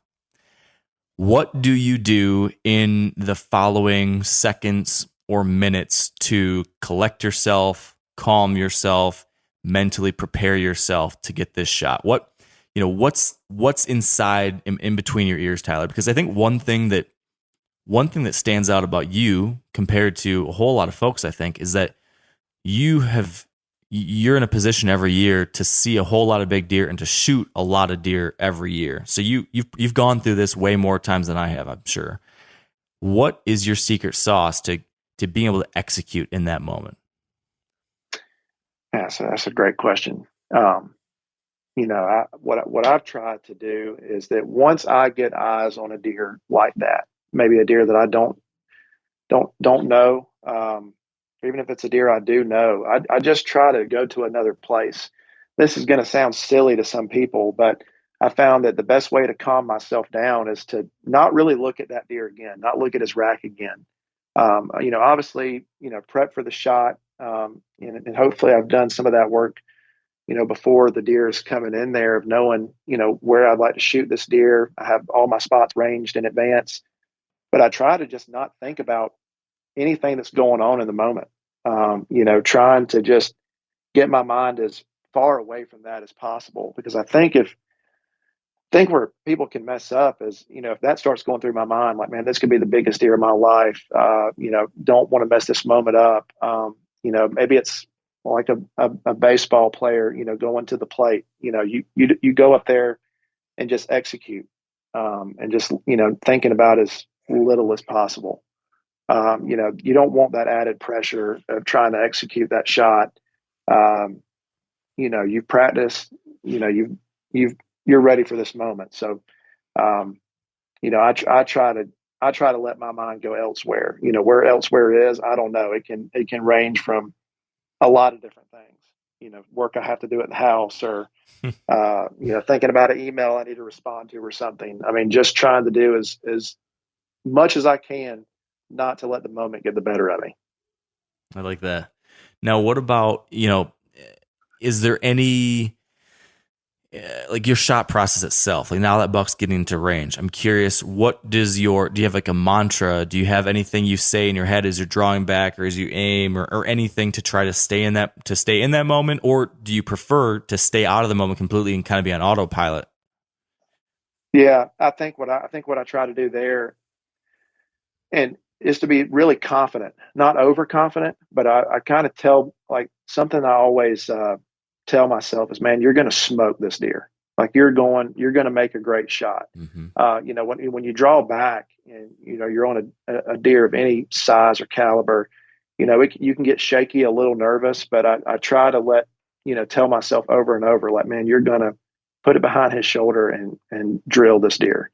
Speaker 4: What do you do in the following seconds or minutes to collect yourself, calm yourself, mentally prepare yourself to get this shot? What's inside in between your ears, Tyler? Because I think one thing that stands out about you compared to a whole lot of folks, I think, is that you're in a position every year to see a whole lot of big deer and to shoot a lot of deer every year. So you've gone through this way more times than I have, I'm sure. What is your secret sauce to being able to execute in that moment?
Speaker 5: Yeah, so that's a great question. What I've tried to do is that once I get eyes on a deer like that, maybe a deer that I don't know, even if it's a deer I do know, I just try to go to another place. This is going to sound silly to some people, but I found that the best way to calm myself down is to not really look at that deer again, not look at his rack again. Obviously, prep for the shot, and hopefully I've done some of that work before the deer is coming in there, of knowing, where I'd like to shoot this deer. I have all my spots ranged in advance, but I try to just not think about anything that's going on in the moment. Trying to just get my mind as far away from that as possible, because I think where people can mess up is, if that starts going through my mind, like, man, this could be the biggest deer of my life. Don't want to mess this moment up. Maybe it's like a baseball player, going to the plate. You go up there and just execute, and just thinking about as little as possible. You don't want that added pressure of trying to execute that shot. You've practiced. You're ready for this moment. So, I try to let my mind go elsewhere. Where elsewhere is, I don't know. It can range from a lot of different things, work I have to do at the house, or, thinking about an email I need to respond to or something. I mean, just trying to do as much as I can, not to let the moment get the better of me.
Speaker 4: I like that. Now, what about, is there any like your shot process itself, like now that buck's getting into range, I'm curious, do you have like a mantra? Do you have anything you say in your head as you're drawing back or as you aim or anything to try to stay in that moment? Or do you prefer to stay out of the moment completely and kind of be on autopilot?
Speaker 5: Yeah, I think what I try to do there and is to be really confident, not overconfident, but I kind of tell, like, something I always tell myself is, man, you're going to smoke this deer. Like, you're going to make a great shot.
Speaker 4: Mm-hmm.
Speaker 5: When you draw back and, you're on a deer of any size or caliber, you can get shaky, a little nervous, but I try to tell myself over and over, like, man, you're going to put it behind his shoulder and drill this deer.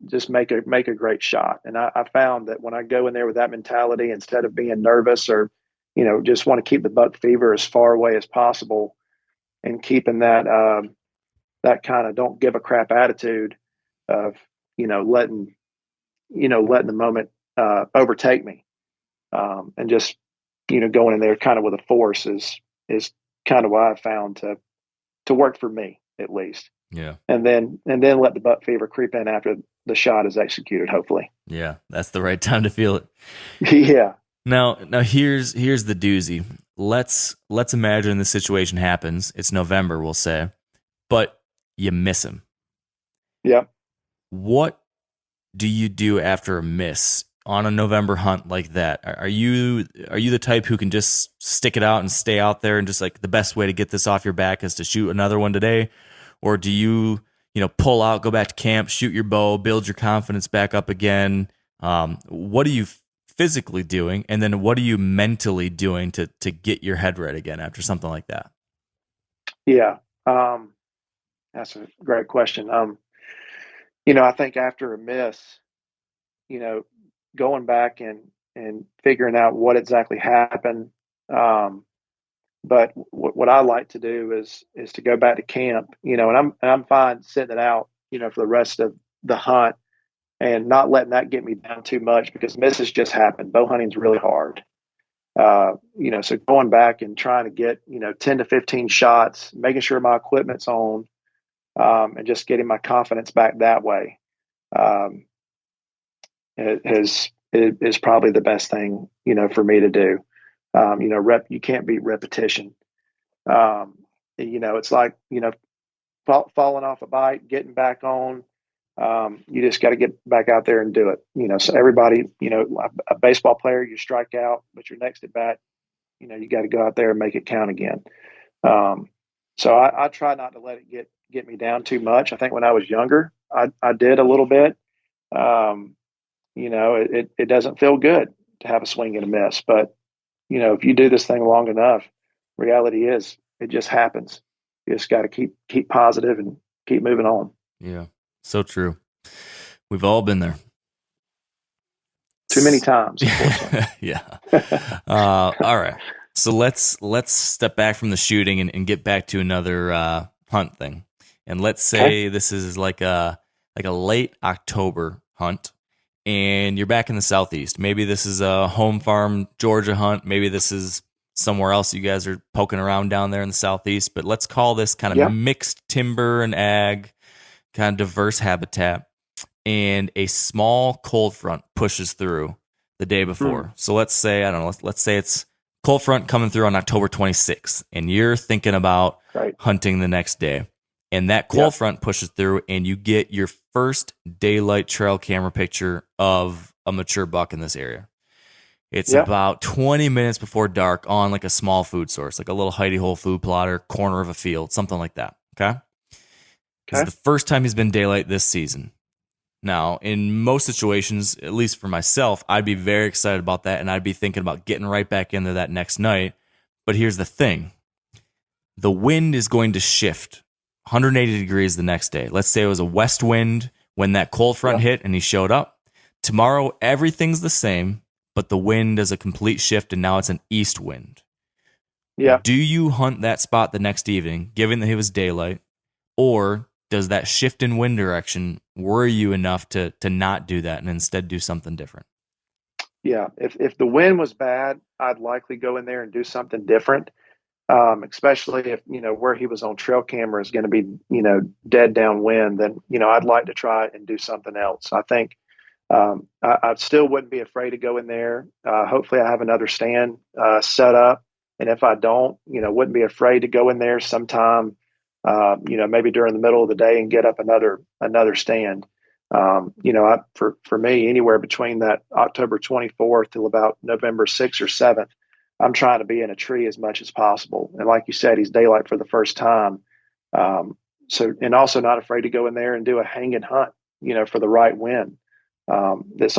Speaker 5: Just make a great shot. And I found that when I go in there with that mentality, instead of being nervous or, just want to keep the buck fever as far away as possible and keeping that kind of don't give a crap attitude of, letting the moment overtake me. And just, going in there kind of with a force is kind of what I found to work for me, at least.
Speaker 4: Yeah.
Speaker 5: And then let the buck fever creep in after the shot is executed, hopefully.
Speaker 4: Yeah. That's the right time to feel it.
Speaker 5: Yeah.
Speaker 4: Now here's the doozy. Let's imagine the situation happens. It's November, we'll say, but you miss him.
Speaker 5: Yeah.
Speaker 4: What do you do after a miss on a November hunt like that? Are you the type who can just stick it out and stay out there and just like the best way to get this off your back is to shoot another one today? Or do you pull out, go back to camp, shoot your bow, build your confidence back up again? What are you physically doing? And then what are you mentally doing to get your head right again after something like that?
Speaker 5: Yeah. That's a great question. I think after a miss, going back and figuring out what exactly happened. But what I like to do is to go back to camp, and I'm fine sitting it out, for the rest of the hunt and not letting that get me down too much, because misses just happen. Bow hunting's really hard. So going back and trying to get, 10 to 15 shots, making sure my equipment's on, and just getting my confidence back that way, is probably the best thing, for me to do. You can't beat repetition. It's like, falling off a bike, getting back on. You just got to get back out there and do it. So everybody, a baseball player, you strike out, but your next at bat, you got to go out there and make it count again. So I try not to let it get me down too much. I think when I was younger, I did a little bit. It doesn't feel good to have a swing and a miss, but if you do this thing long enough, reality is it just happens. You just got to keep positive and keep moving on.
Speaker 4: Yeah, so true. We've all been there.
Speaker 5: Too many times.
Speaker 4: Yeah. All right. So let's step back from the shooting and get back to another hunt thing. And let's say this is like a late October hunt, and you're back in the Southeast. Maybe this is a home farm Georgia hunt. Maybe this is somewhere else you guys are poking around down there in the Southeast. But let's call this kind of mixed timber and ag, kind of diverse habitat. And a small cold front pushes through the day before. So let's say, I don't know, let's say it's cold front coming through on October 26th, and you're thinking about hunting the next day. And that cold front pushes through, and you get your first daylight trail camera picture of a mature buck in this area. It's about 20 minutes before dark on like a small food source, like a little hidey hole food plotter, corner of a field, something like that. Okay? This is the first time he's been daylight this season. Now, in most situations, at least for myself, I'd be very excited about that, and I'd be thinking about getting right back in there that next night. But here's the thing. The wind is going to shift 180 degrees the next day. Let's say it was a west wind when that cold front hit and he showed up. Tomorrow, everything's the same, but the wind is a complete shift, and now it's an east wind. Yeah. Do you hunt that spot the next evening, given that it was daylight, or does that shift in wind direction worry you enough to not do that and instead do something different?
Speaker 5: Yeah. If the wind was bad, I'd likely go in there and do something different. especially if, where he was on trail camera is going to be, dead downwind, then, I'd like to try and do something else. I think I still wouldn't be afraid to go in there. Hopefully I have another stand set up. And if I don't, wouldn't be afraid to go in there sometime, maybe during the middle of the day and get up another stand. For me, anywhere between that October 24th till about November 6th or 7th, I'm trying to be in a tree as much as possible. And like you said, he's daylight for the first time. And also not afraid to go in there and do a hanging hunt, for the right wind. That's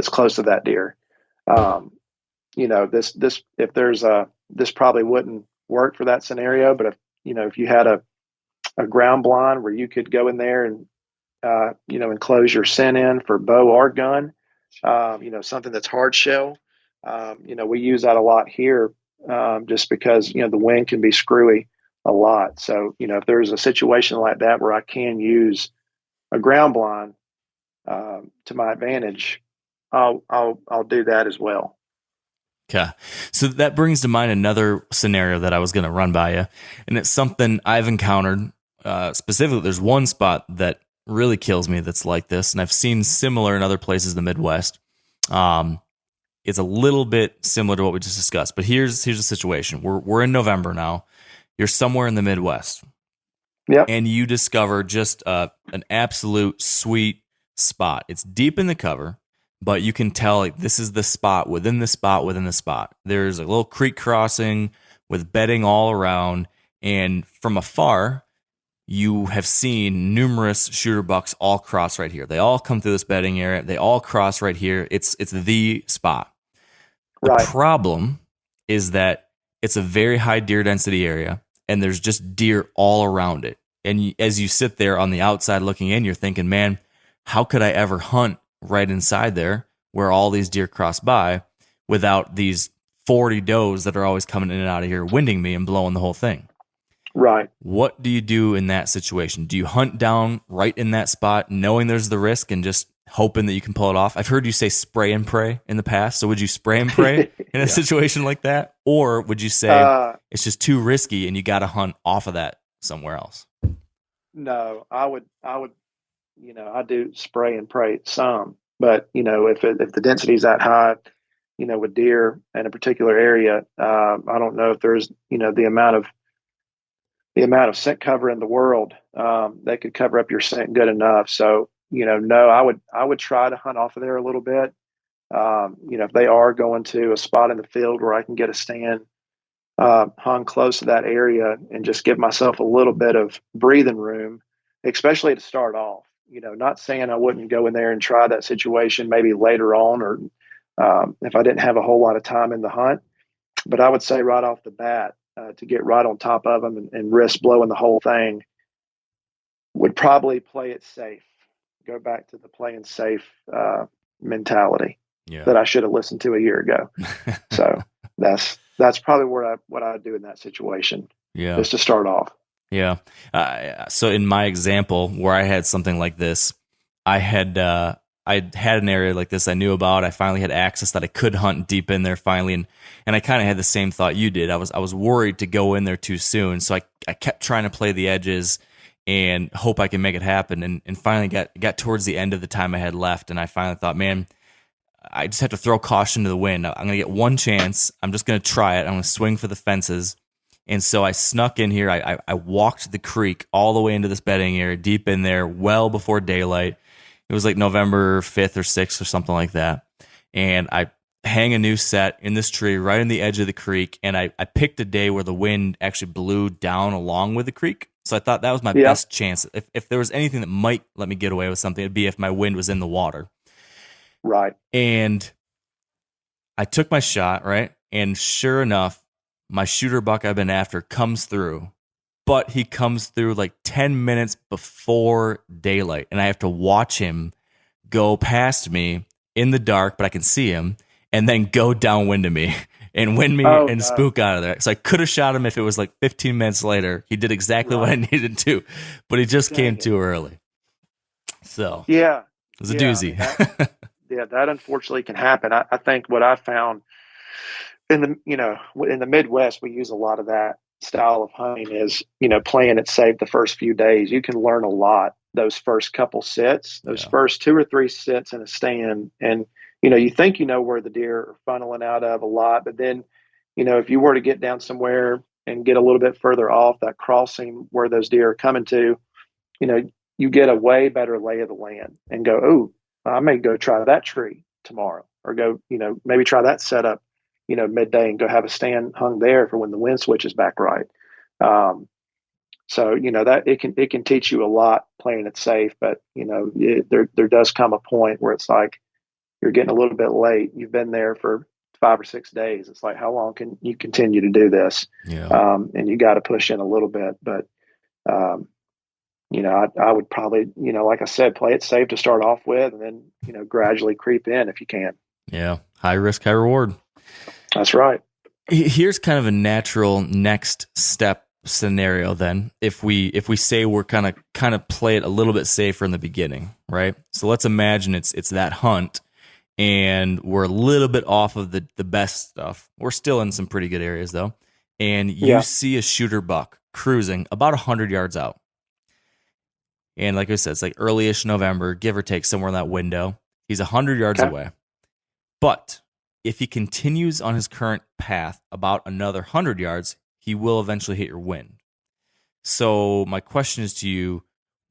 Speaker 5: close to that deer. This probably wouldn't work for that scenario, but if you had a ground blind where you could go in there and enclose your scent in for bow or gun, something that's hard shell. We use that a lot here, just because the wind can be screwy a lot. So if there's a situation like that where I can use a ground blind to my advantage, I'll do that as well.
Speaker 4: Okay. So that brings to mind another scenario that I was going to run by you, and it's something I've encountered. Specifically, there's one spot that really kills me that's like this, and I've seen similar in other places in the Midwest. It's a little bit similar to what we just discussed, but here's the situation. We're in November now. You're somewhere in the Midwest.
Speaker 5: Yep.
Speaker 4: And you discover just an absolute sweet spot. It's deep in the cover, but you can tell like this is the spot within the spot within the spot. There's a little creek crossing with bedding all around, and from afar, you have seen numerous shooter bucks all cross right here. They all come through this bedding area. They all cross right here. It's the spot. The
Speaker 5: Right.
Speaker 4: problem is that it's a very high deer density area, and there's just deer all around it. And as you sit there on the outside looking in, you're thinking, man, how could I ever hunt right inside there where all these deer cross by without these 40 does that are always coming in and out of here, winding me and blowing the whole thing?
Speaker 5: Right.
Speaker 4: What do you do in that situation? Do you hunt down right in that spot, knowing there's the risk and just hoping that you can pull it off? I've heard you say spray and pray in the past. So would you spray and pray in a situation like that? Or would you say it's just too risky and you got to hunt off of that somewhere else?
Speaker 5: No, I would, I do spray and pray some, but if the density is that high, with deer in a particular area, I don't know if there's, the amount of scent cover in the world, that could cover up your scent good enough. So, no, I would try to hunt off of there a little bit. If they are going to a spot in the field where I can get a stand, hung close to that area and just give myself a little bit of breathing room, especially to start off. Not saying I wouldn't go in there and try that situation maybe later on, or if I didn't have a whole lot of time in the hunt, but I would say right off the bat, to get right on top of them and risk blowing the whole thing, would probably play it safe. Go back to the playing safe mentality that I should have listened to a year ago. So that's probably what I do in that situation.
Speaker 4: Yeah,
Speaker 5: just to start off.
Speaker 4: Yeah. So in my example, where I had something like this, I had an area like this I knew about. I finally had access that I could hunt deep in there finally, and I kind of had the same thought you did. I was worried to go in there too soon, so I kept trying to play the edges and hope I can make it happen. And finally got towards the end of the time I had left, and I finally thought, man, I just have to throw caution to the wind. I'm going to get one chance. I'm just going to try it. I'm going to swing for the fences. And so I snuck in here. I walked the creek all the way into this bedding area, deep in there, well before daylight. It was like November 5th or 6th or something like that. And I hang a new set in this tree right in the edge of the creek. And I picked a day where the wind actually blew down along with the creek. So I thought that was my best chance. If there was anything that might let me get away with something, it'd be if my wind was in the water.
Speaker 5: Right.
Speaker 4: And I took my shot, right? And sure enough, my shooter buck I've been after comes through, but he comes through like 10 minutes before daylight. And I have to watch him go past me in the dark, but I can see him, and then go downwind of me and wind me and spook out of there. So I could have shot him if it was like 15 minutes later. He did exactly what I needed to, but he just came too early. So it was a doozy.
Speaker 5: That unfortunately can happen. I think what I found in the Midwest, we use a lot of that style of hunting is, playing it safe the first few days. You can learn a lot those first couple sits, those first 2 or 3 sits in a stand. And, you think where the deer are funneling out of a lot, but then, if you were to get down somewhere and get a little bit further off that crossing where those deer are coming to, you get a way better lay of the land and go, oh, I may go try that tree tomorrow, or go, maybe try that setup, midday, and go have a stand hung there for when the wind switches back right. So, that it can teach you a lot playing it safe, but, there does come a point where it's like, you're getting a little bit late. You've been there for 5 or 6 days. It's like, how long can you continue to do this?
Speaker 4: Yeah.
Speaker 5: And you got to push in a little bit, but, I would probably, like I said, play it safe to start off with, and then, gradually creep in if you can.
Speaker 4: Yeah. High risk, high reward.
Speaker 5: That's right.
Speaker 4: Here's kind of a natural next step scenario then. If we say we're kind of play it a little bit safer in the beginning, right? So let's imagine it's that hunt and we're a little bit off of the best stuff. We're still in some pretty good areas though. And you see a shooter buck cruising about 100 yards out. And like I said, it's like early-ish November, give or take, somewhere in that window. He's 100 yards away. But if he continues on his current path about another 100 yards, he will eventually hit your wind. So my question is to you,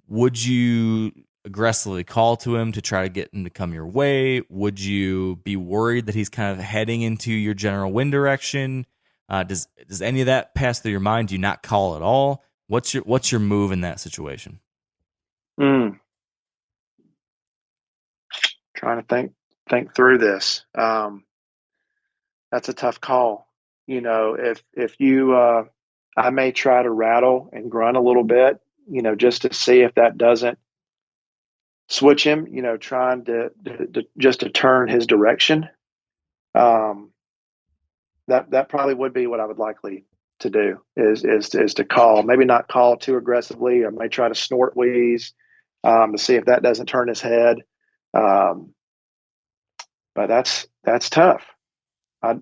Speaker 4: would you aggressively call to him to try to get him to come your way? Would you be worried that he's kind of heading into your general wind direction? Does any of that pass through your mind? Do you not call at all? What's your move in that situation?
Speaker 5: Trying to think through this. That's a tough call. If you, I may try to rattle and grunt a little bit, just to see if that doesn't switch him, trying to just to turn his direction. That probably would be what I would likely to do is to call, maybe not call too aggressively. I may try to snort wheeze, to see if that doesn't turn his head. But that's tough. I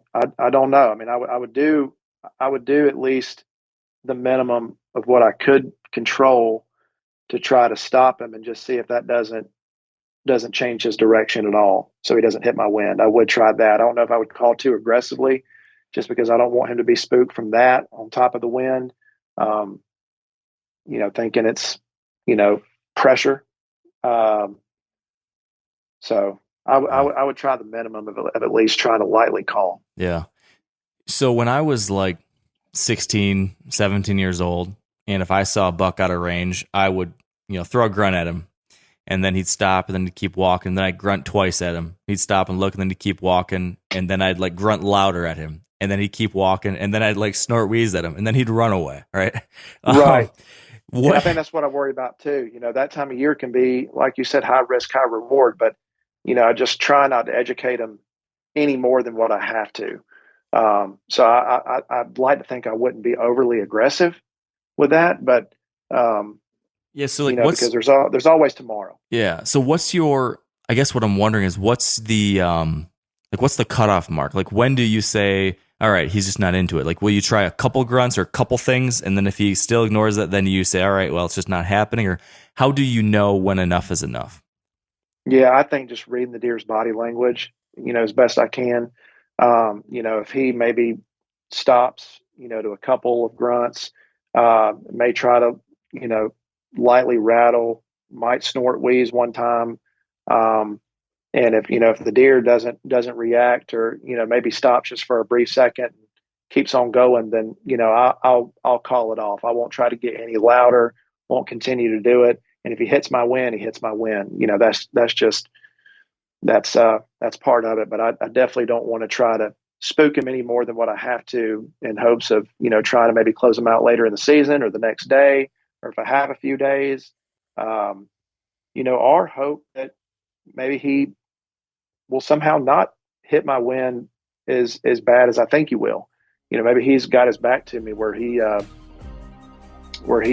Speaker 5: don't know. I mean, I would do at least the minimum of what I could control to try to stop him and just see if that doesn't change his direction at all, so he doesn't hit my wind. I would try that. I don't know if I would call too aggressively, just because I don't want him to be spooked from that on top of the wind. Thinking it's, pressure. So I would try the minimum of at least trying to lightly call.
Speaker 4: Yeah. So when I was like 16, 17 years old, and if I saw a buck out of range, I would, throw a grunt at him, and then he'd stop, and then he'd keep walking. And then I'd grunt twice at him. He'd stop and look, and then he'd keep walking. And then I'd like grunt louder at him, and then he'd keep walking. And then I'd like snort wheeze at him, and then he'd run away. Right.
Speaker 5: Right. I think that's what I worry about too. That time of year can be, like you said, high risk, high reward, but I just try not to educate them any more than what I have to. So I'd like to think I wouldn't be overly aggressive with that, but
Speaker 4: yeah. So like,
Speaker 5: because there's always tomorrow.
Speaker 4: Yeah. So what's your? I guess what I'm wondering is what's the what's the cutoff mark? Like, when do you say, all right, he's just not into it? Like, will you try a couple grunts or a couple things, and then if he still ignores it, then you say, all right, well, it's just not happening? Or how do you know when enough is enough?
Speaker 5: Yeah, I think just reading the deer's body language, as best I can. If he maybe stops, to a couple of grunts, may try to, lightly rattle, might snort wheeze one time. And if the deer doesn't react, or, maybe stops just for a brief second, keeps on going, then, I'll call it off. I won't try to get any louder, won't continue to do it. And if he hits my wind, he hits my wind. That's part of it. But I definitely don't want to try to spook him any more than what I have to, in hopes of, trying to maybe close him out later in the season or the next day, or if I have a few days, our hope that maybe he will somehow not hit my wind as bad as I think he will. Maybe he's got his back to me where he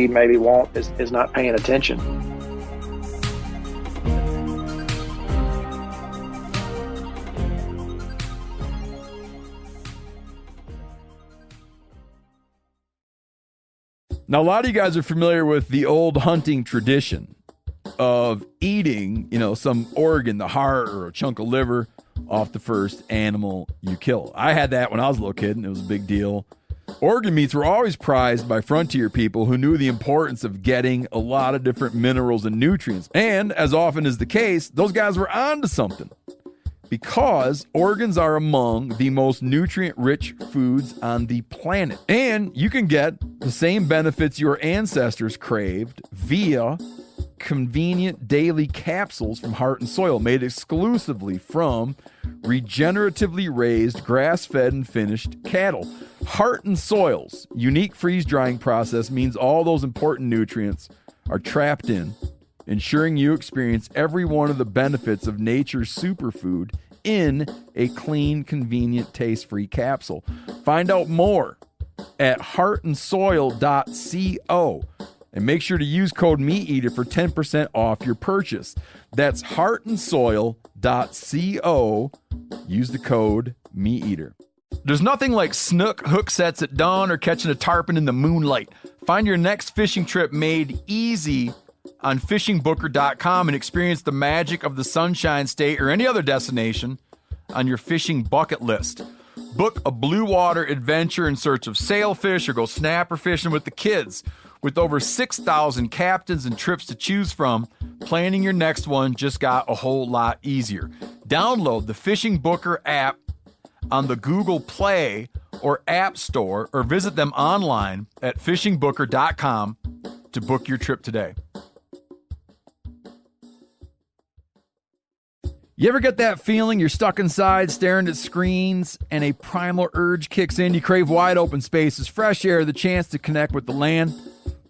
Speaker 5: maybe is not paying attention.
Speaker 1: Now, a lot of you guys are familiar with the old hunting tradition of eating, some organ, the heart or a chunk of liver off the first animal you kill. I had that when I was a little kid, and it was a big deal. Organ meats were always prized by frontier people who knew the importance of getting a lot of different minerals and nutrients. And as often is the case, those guys were onto something, because organs are among the most nutrient-rich foods on the planet. And you can get the same benefits your ancestors craved via convenient daily capsules from Heart and Soil, made exclusively from regeneratively raised, grass-fed, and finished cattle. Heart and Soil's unique freeze-drying process means all those important nutrients are trapped in, ensuring you experience every one of the benefits of nature's superfood in a clean, convenient, taste-free capsule. Find out more at heartandsoil.co. And make sure to use code MeatEater for 10% off your purchase. That's heartandsoil.co. Use the code MeatEater. There's nothing like snook hook sets at dawn or catching a tarpon in the moonlight. Find your next fishing trip made easy on fishingbooker.com and experience the magic of the Sunshine State or any other destination on your fishing bucket list. Book a blue water adventure in search of sailfish or go snapper fishing with the kids. With over 6,000 captains and trips to choose from, planning your next one just got a whole lot easier. Download the Fishing Booker app on the Google Play or App Store, or visit them online at fishingbooker.com to book your trip today. You ever get that feeling you're stuck inside staring at screens and a primal urge kicks in? You crave wide open spaces, fresh air, the chance to connect with the land.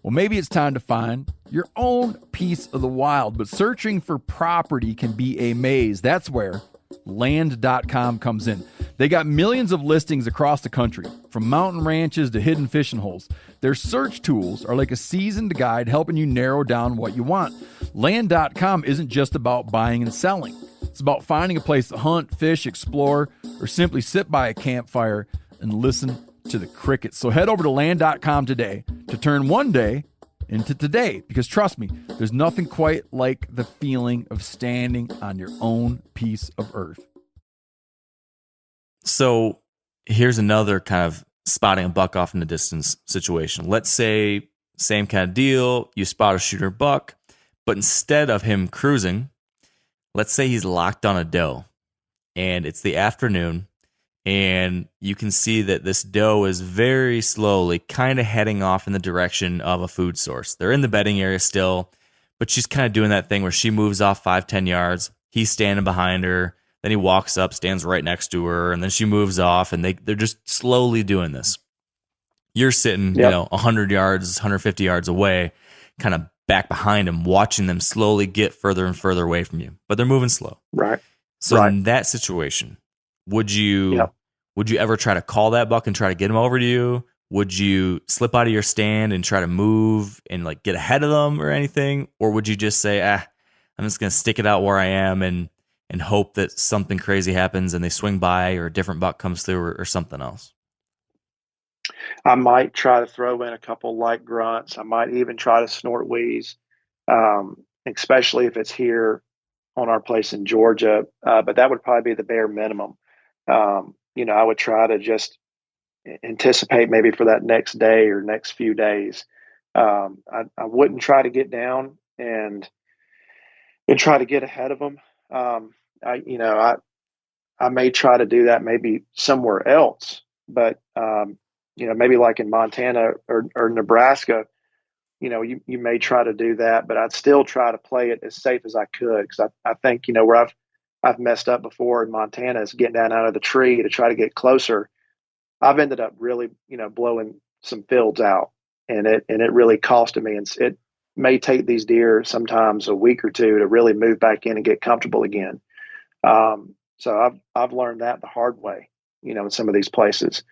Speaker 1: Well, maybe it's time to find your own piece of the wild, but searching for property can be a maze. That's where land.com comes in. They got millions of listings across the country, from mountain ranches to hidden fishing holes. Their search tools are like a seasoned guide helping you narrow down what you want. Land.com isn't just about buying and selling. It's about finding a place to hunt, fish, explore, or simply sit by a campfire and listen to the crickets. So head over to land.com today to turn one day into today, because trust me, there's nothing quite like the feeling of standing on your own piece of earth.
Speaker 4: So here's another kind of spotting a buck off in the distance situation. Let's say same kind of deal, you spot a shooter buck, but instead of him cruising, let's say he's locked on a doe and it's the afternoon, and you can see that this doe is very slowly kind of heading off in the direction of a food source. They're in the bedding area still, but she's kind of doing that thing where she moves off 5-10 yards. He's standing behind her. Then he walks up, stands right next to her, and then she moves off, and they're just slowly doing this. You're sitting, 100 yards, 150 yards away, kind of back behind them, watching them slowly get further and further away from you. But they're moving slow.
Speaker 5: Right.
Speaker 4: So in that situation, would you ever try to call that buck and try to get him over to you? Would you slip out of your stand and try to move and like get ahead of them or anything? Or would you just say, I'm just going to stick it out where I am and hope that something crazy happens and they swing by or a different buck comes through or something else?
Speaker 5: I might try to throw in a couple light grunts. I might even try to snort wheeze, especially if it's here on our place in Georgia. But that would probably be the bare minimum. I would try to just anticipate maybe for that next day or next few days. I wouldn't try to get down and try to get ahead of them. I may try to do that maybe somewhere else, but maybe like in Montana or Nebraska, you may try to do that, but I'd still try to play it as safe as I could. Cause I think, where I've messed up before in Montana is getting down out of the tree to try to get closer. I've ended up really, blowing some fields out, and it really costed me. And it may take these deer sometimes a week or two to really move back in and get comfortable again. So I've learned that the hard way, in some of these places.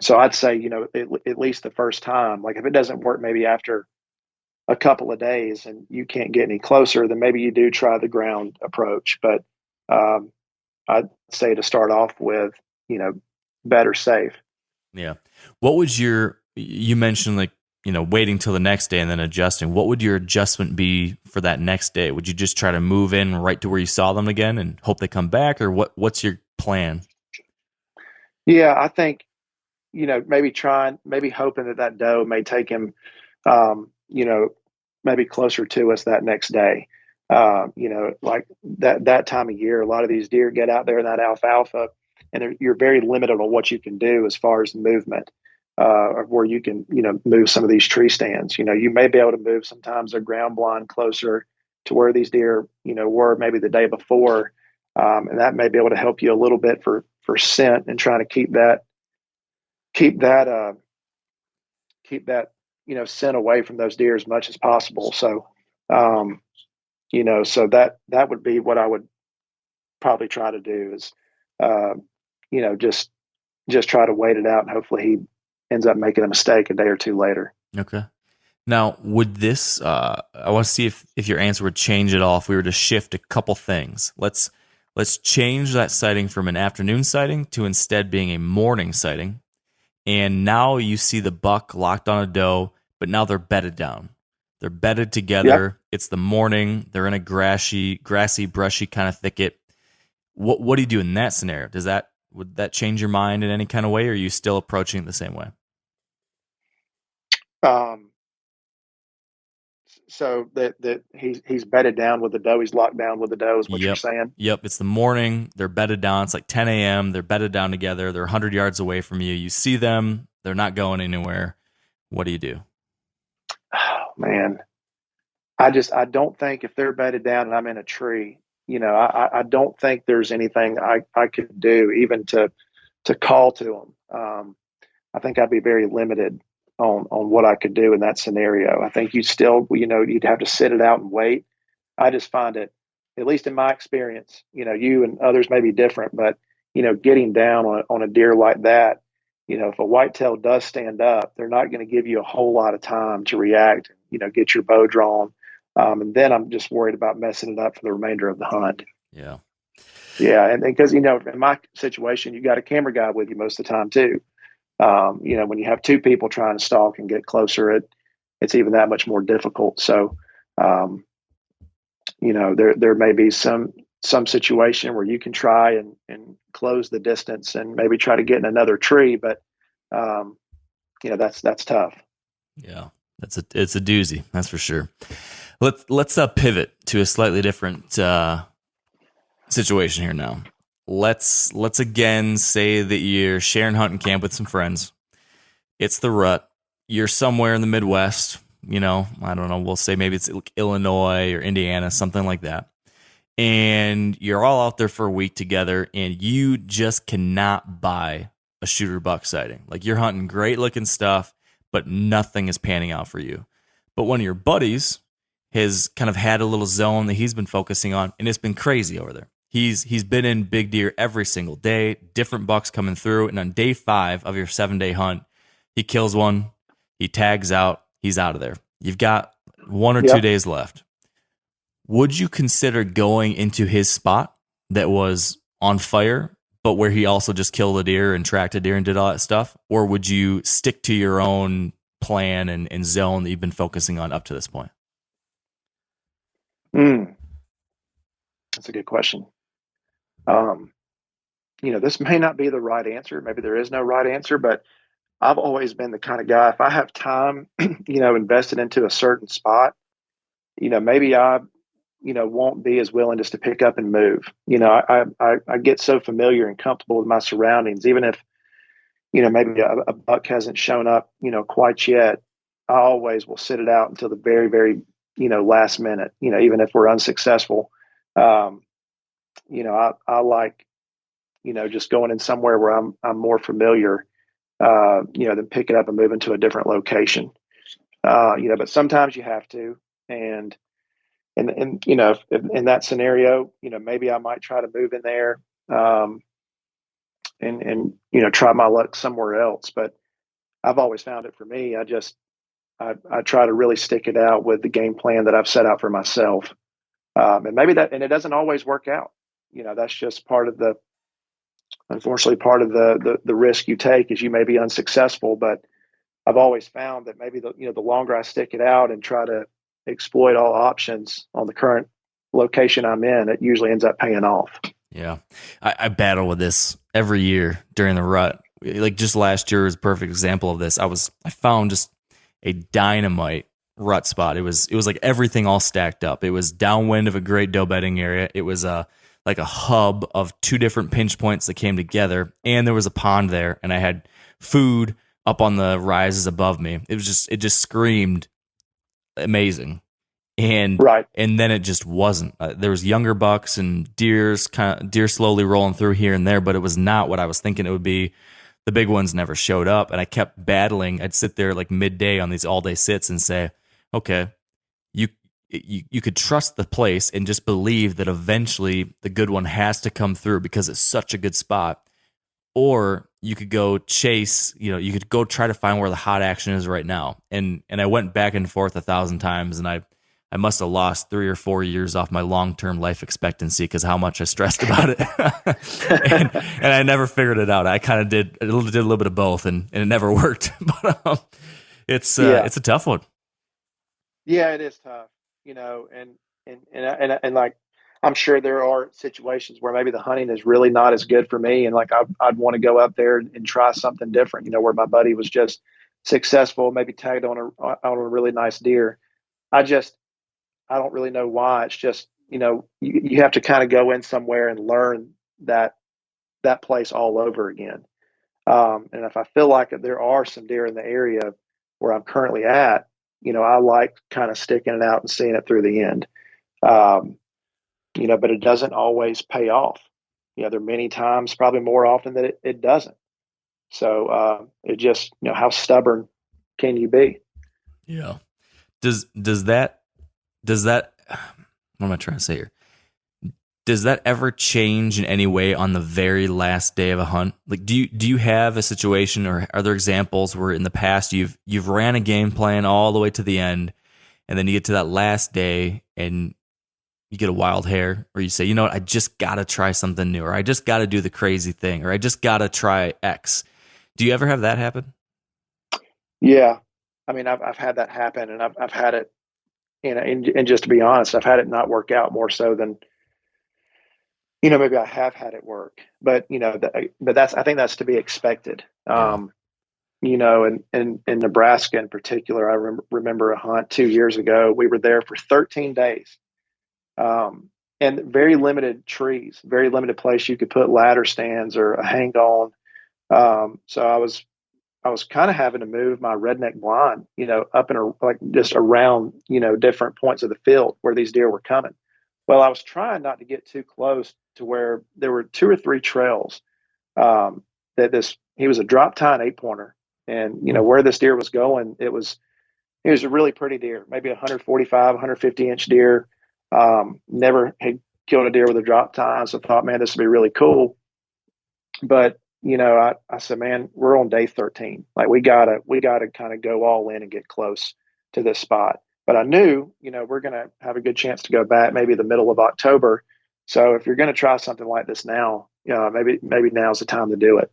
Speaker 5: So I'd say, at least the first time, like if it doesn't work, maybe after a couple of days and you can't get any closer, then maybe you do try the ground approach. But I'd say to start off with, better safe.
Speaker 4: Yeah. What would your you mentioned like, waiting till the next day and then adjusting. What would your adjustment be for that next day? Would you just try to move in right to where you saw them again and hope they come back, or what's your plan?
Speaker 5: Yeah, I think, maybe hoping that doe may take him, you know, maybe closer to us that next day. Like that time of year, a lot of these deer get out there in that alfalfa, and you're very limited on what you can do as far as movement, of where you can, move some of these tree stands. You may be able to move sometimes a ground blind closer to where these deer, were maybe the day before, and that may be able to help you a little bit for scent and trying to keep that scent away from those deer as much as possible. So, so that would be what I would probably try to do is, just try to wait it out, and hopefully he ends up making a mistake a day or two later.
Speaker 4: Okay. Now, would this, I want to see if your answer would change at all if we were to shift a couple things. Let's change that sighting from an afternoon sighting to instead being a morning sighting. And now you see the buck locked on a doe, but now they're bedded down. They're bedded together.
Speaker 5: Yep.
Speaker 4: It's the morning. They're in a grassy, brushy kind of thicket. What do you do in that scenario? Would that change your mind in any kind of way, or are you still approaching it the same way?
Speaker 5: So that he's bedded down with the doe. He's locked down with the doe is what you're saying?
Speaker 4: Yep. It's the morning. They're bedded down. It's like 10 a.m. They're bedded down together. They're 100 yards away from you. You see them. They're not going anywhere. What do you do?
Speaker 5: Oh, man. I don't think if they're bedded down and I'm in a tree, I don't think there's anything I could do even to call to them. I think I'd be very limited on what I could do in that scenario. I think you'd have to sit it out and wait. I just find it, at least in my experience, you and others may be different, but, getting down on a deer like that, if a whitetail does stand up, they're not going to give you a whole lot of time to react, get your bow drawn. And then I'm just worried about messing it up for the remainder of the hunt.
Speaker 4: Yeah.
Speaker 5: Yeah. And because, in my situation, you got a camera guy with you most of the time too. When you have two people trying to stalk and get closer, it's even that much more difficult. So, there may be some situation where you can try and close the distance and maybe try to get in another tree, but, that's tough.
Speaker 4: Yeah, it's a doozy. That's for sure. Let's pivot to a slightly different, situation here now. Let's again say that you're sharing hunting camp with some friends. It's the rut. You're somewhere in the Midwest, I don't know, we'll say maybe it's Illinois or Indiana, something like that. And you're all out there for a week together and you just cannot buy a shooter buck sighting. Like you're hunting great looking stuff, but nothing is panning out for you. But one of your buddies has kind of had a little zone that he's been focusing on, and it's been crazy over there. He's been in big deer every single day, different bucks coming through, and on day 5 of your 7-day hunt, he kills one, he tags out, he's out of there. You've got 1 or 2 days left. Would you consider going into his spot that was on fire, but where he also just killed a deer and tracked a deer and did all that stuff? Or would you stick to your own plan and zone that you've been focusing on up to this point?
Speaker 5: That's a good question. This may not be the right answer. Maybe there is no right answer, but I've always been the kind of guy, if I have time, invested into a certain spot, maybe I, won't be as willing just to pick up and move. I get so familiar and comfortable with my surroundings, even if, maybe a buck hasn't shown up, quite yet. I always will sit it out until the very, very, last minute, even if we're unsuccessful. I like, just going in somewhere where I'm more familiar, than picking up and moving to a different location. But sometimes you have to, and if in that scenario, maybe I might try to move in there, and try my luck somewhere else. But I've always found it for me. I try to really stick it out with the game plan that I've set out for myself. And it doesn't always work out. That's just unfortunately part of the risk you take is you may be unsuccessful, but I've always found that maybe the longer I stick it out and try to exploit all options on the current location I'm in, it usually ends up paying off.
Speaker 4: Yeah. I battle with this every year during the rut. Like just last year is a perfect example of this. I found just a dynamite rut spot. It was like everything all stacked up. It was downwind of a great doe bedding area. It was like a hub of two different pinch points that came together, and there was a pond there, and I had food up on the rises above me. It just screamed amazing. And
Speaker 5: Right.
Speaker 4: and then it just wasn't. There was younger bucks and deer slowly rolling through here and there, but it was not what I was thinking it would be. The big ones never showed up, and I kept battling. I'd sit there like midday on these all day sits and say, okay, you could trust the place and just believe that eventually the good one has to come through because it's such a good spot. Or you could go chase, you could go try to find where the hot action is right now. And I went back and forth 1,000 times, and I must have lost 3 or 4 years off my long-term life expectancy because how much I stressed about it. and I never figured it out. I kind of did a little bit of both, and it never worked. But it's a tough one.
Speaker 5: Yeah, it is tough, and like, I'm sure there are situations where maybe the hunting is really not as good for me. And like, I'd want to go up there and try something different, where my buddy was just successful, maybe tagged on a really nice deer. I don't really know why. It's just, you have to kind of go in somewhere and learn that place all over again. And if I feel like there are some deer in the area where I'm currently at, I like kind of sticking it out and seeing it through the end. But it doesn't always pay off. There are many times, probably more often, that it doesn't. So it just, how stubborn can you be?
Speaker 4: Yeah. Does that what am I trying to say here? Does that ever change in any way on the very last day of a hunt? Like, do you have a situation, or are there examples where in the past you've ran a game plan all the way to the end, and then you get to that last day and you get a wild hair, or you say, what, I just got to try something new, or I just got to do the crazy thing, or I just got to try X. Do you ever have that happen?
Speaker 5: Yeah. I mean, I've had that happen, and I've had it, and just to be honest, I've had it not work out more so than, maybe I have had it work, but, I think that's to be expected.
Speaker 4: Yeah.
Speaker 5: In Nebraska in particular, I remember a hunt 2 years ago. We were there for 13 days. And very limited trees, very limited place you could put ladder stands or a hang on. So I was kind of having to move my redneck blind, up and like just around, different points of the field where these deer were coming. Well, I was trying not to get too close to where there were 2 or 3 trails. He was a drop tine 8-pointer, and where this deer was going, it was a really pretty deer, maybe 145, 150 inch deer. Never had killed a deer with a drop tine, so I thought, man, this would be really cool. But I said, man, we're on day 13. Like, we gotta kind of go all in and get close to this spot. But I knew, we're gonna have a good chance to go back maybe the middle of October. So if you're gonna try something like this now, maybe now's the time to do it.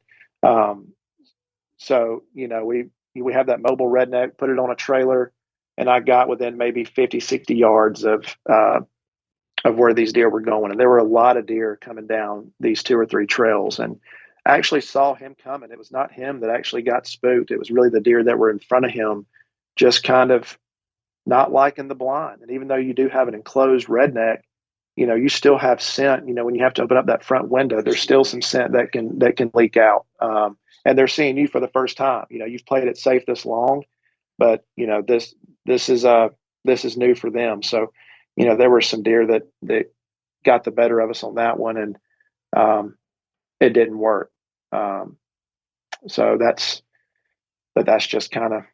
Speaker 5: So we have that mobile redneck, put it on a trailer, and I got within maybe 50, 60 yards of where these deer were going. And there were a lot of deer coming down these 2 or 3 trails. And I actually saw him coming. It was not him that actually got spooked. It was really the deer that were in front of him, just kind of not liking the blind. And even though you do have an enclosed redneck, you still have scent. When you have to open up that front window, there's still some scent that can leak out. And they're seeing you for the first time. You've played it safe this long, but this is new for them. So, there were some deer that got the better of us on that one, and it didn't work. So that's just kind of,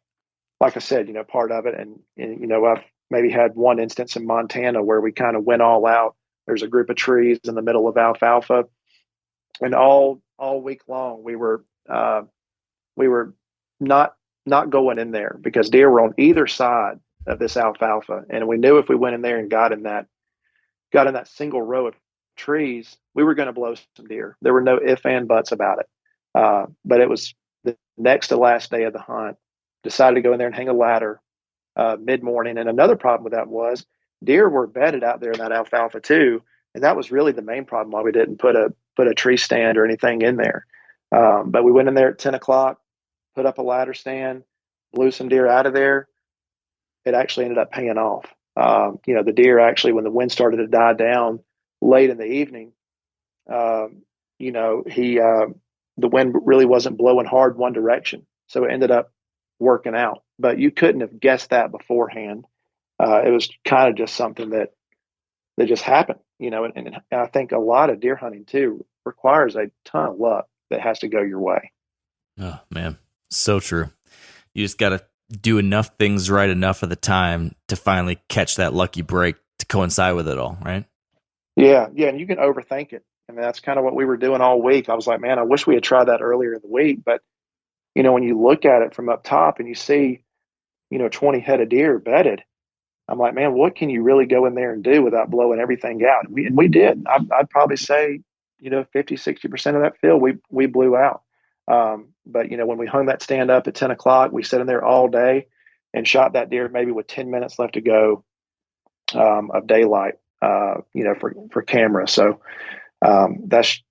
Speaker 5: like I said, part of it. And I've maybe had one instance in Montana where we kind of went all out. There's a group of trees in the middle of alfalfa, and all week long we were not going in there because deer were on either side of this alfalfa. And we knew if we went in there and got in that single row of trees, we were going to blow some deer. There were no ifs and buts about it. But it was the next to last day of the hunt. decided to go in there and hang a ladder mid-morning. And another problem with that was deer were bedded out there in that alfalfa too, and that was really the main problem why we didn't put a tree stand or anything in there. But we went in there at 10 o'clock, put up a ladder stand, blew some deer out of there. It actually ended up paying off. The deer actually, when the wind started to die down late in the evening, the wind really wasn't blowing hard one direction. So it ended up working out. But you couldn't have guessed that beforehand. It was kind of just something that just happened, and I think a lot of deer hunting too requires a ton of luck that has to go your way.
Speaker 4: Oh, man. So true. You just got to do enough things right enough of the time to finally catch that lucky break to coincide with it all, right?
Speaker 5: Yeah. And you can overthink it. I mean, that's kind of what we were doing all week. I was like, man, I wish we had tried that earlier in the week. But, when you look at it from up top and you see, 20 head of deer bedded, I'm like, man, what can you really go in there and do without blowing everything out? And we did. I'd probably say, 50, 60% of that field we blew out. But, when we hung that stand up at 10 o'clock, we sat in there all day and shot that deer maybe with 10 minutes left to go of daylight, for camera. So it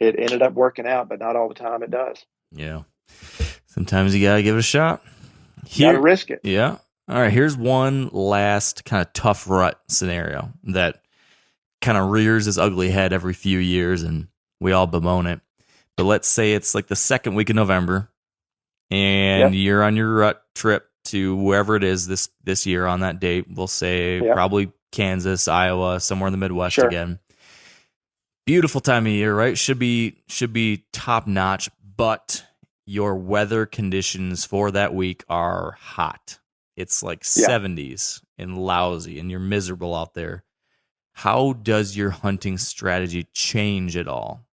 Speaker 5: ended up working out, but not all the time it does.
Speaker 4: Yeah. Sometimes you got to give it a shot.
Speaker 5: Got to risk it.
Speaker 4: Yeah. All right. Here's one last kind of tough rut scenario that kind of rears its ugly head every few years, and we all bemoan it. But let's say it's like the second week of November, and you're on your rut trip to wherever it is this year on that date. We'll say probably Kansas, Iowa, somewhere in the Midwest again. Beautiful time of year, right? Should be top notch, but your weather conditions for that week are hot. It's like 70s and lousy, and you're miserable out there. How does your hunting strategy change at all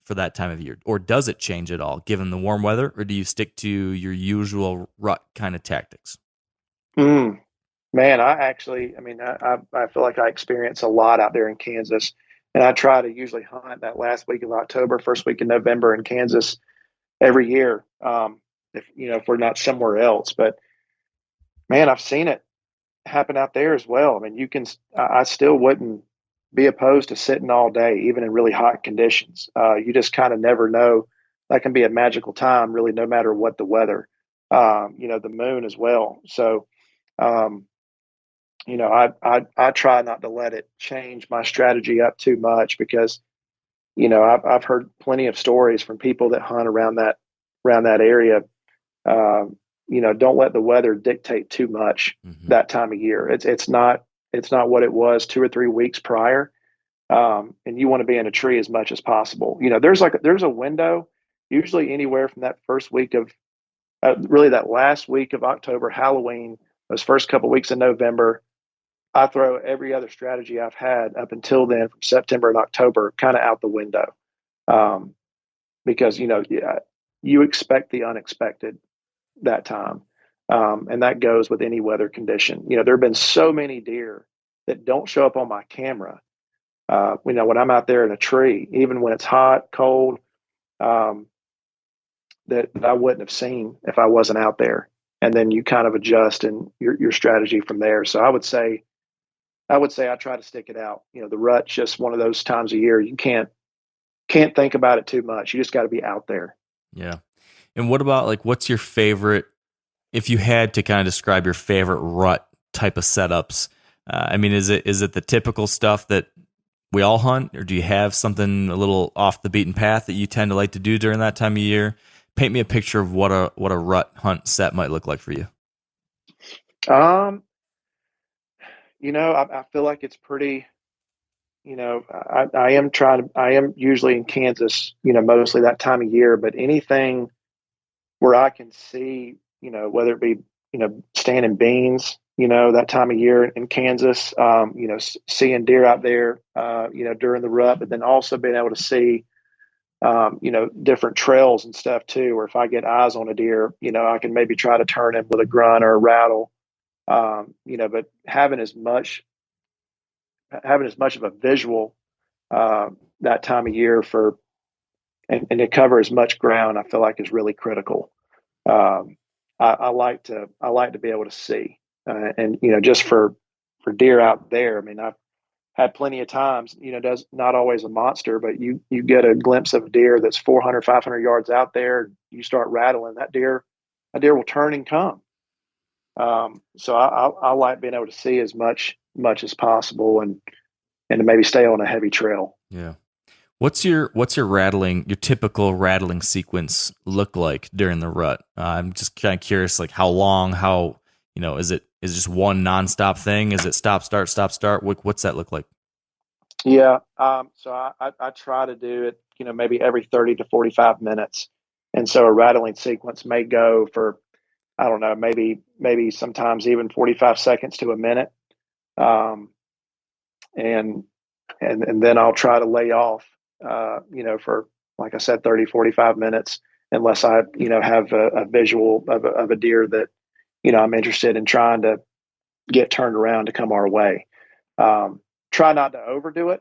Speaker 4: for that time of year? Or does it change at all given the warm weather, or do you stick to your usual rut kind of tactics?
Speaker 5: Man, I feel like I experience a lot out there in Kansas, and I try to usually hunt that last week of October, first week in November in Kansas every year. If we're not somewhere else, but man, I've seen it happen out there as well. I mean, I still wouldn't be opposed to sitting all day, even in really hot conditions. You just kind of never know. That can be a magical time, really, no matter what the weather, the moon as well. So, I try not to let it change my strategy up too much because, I've heard plenty of stories from people that hunt around that area. Don't let the weather dictate too much that time of year. It's not what it was 2 or 3 weeks prior. And you want to be in a tree as much as possible. There's a window, usually anywhere from that first week of, really that last week of October, Halloween, those first couple of weeks in November. I throw every other strategy I've had up until then from September and October kind of out the window. Because, you expect the unexpected that time. And that goes with any weather condition. There have been so many deer that don't show up on my camera. When I'm out there in a tree, even when it's hot, cold, that I wouldn't have seen if I wasn't out there. And then you kind of adjust and your strategy from there. So I would say I try to stick it out. The rut's just one of those times of year you can't think about it too much. You just got to be out there.
Speaker 4: Yeah. And what about what's your favorite, if you had to kind of describe your favorite rut type of setups? Is it the typical stuff that we all hunt, or do you have something a little off the beaten path that you tend to like to do during that time of year? Paint me a picture of what a rut hunt set might look like for you.
Speaker 5: I feel like it's pretty, I am usually in Kansas, mostly that time of year, but anything where I can see, whether it be, standing beans, that time of year in Kansas, seeing deer out there, during the rut, but then also being able to see, different trails and stuff too, where if I get eyes on a deer, I can maybe try to turn him with a grunt or a rattle, but having as much of a visual, that time of year and to cover as much ground, I feel like is really critical. I like to be able to see, and just for deer out there. I mean, I've had plenty of times, does not always a monster, but you get a glimpse of a deer that's 400, 500 yards out there. You start rattling that deer will turn and come. So I like being able to see as much as possible, and to maybe stay on a heavy trail.
Speaker 4: Yeah. What's your your typical rattling sequence look like during the rut? I'm just kind of curious, like how long, is it just one nonstop thing? Is it stop, start, stop, start? What's that look like?
Speaker 5: Yeah. So I try to do it, maybe every 30 to 45 minutes. And so a rattling sequence may go for, I don't know, maybe sometimes even 45 seconds to a minute. And then I'll try to lay off, for, like I said, 30, 45 minutes, unless I, have a visual of a deer that, I'm interested in trying to get turned around to come our way. Try not to overdo it.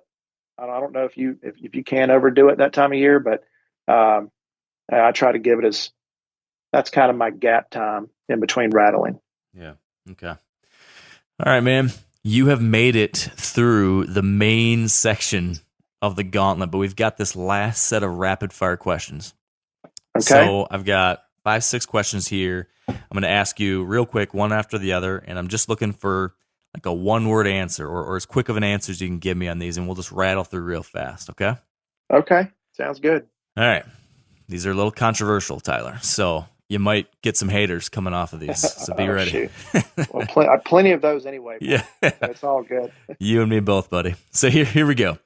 Speaker 5: I don't know if you can overdo it that time of year, but I try to give it that's kind of my gap time in between rattling.
Speaker 4: Yeah. Okay. All right, man. You have made it through the main section of the gauntlet, but we've got this last set of rapid fire questions. Okay. So I've got 5, 6 questions here. I'm going to ask you real quick, one after the other, and I'm just looking for like a one-word answer or as quick of an answer as you can give me on these, and we'll just rattle through real fast, okay?
Speaker 5: Okay. Sounds good.
Speaker 4: All right. These are a little controversial, Tyler, so you might get some haters coming off of these, so be ready.
Speaker 5: Well, plenty of those anyway.
Speaker 4: Yeah.
Speaker 5: So it's all good.
Speaker 4: You and me both, buddy. So here we go.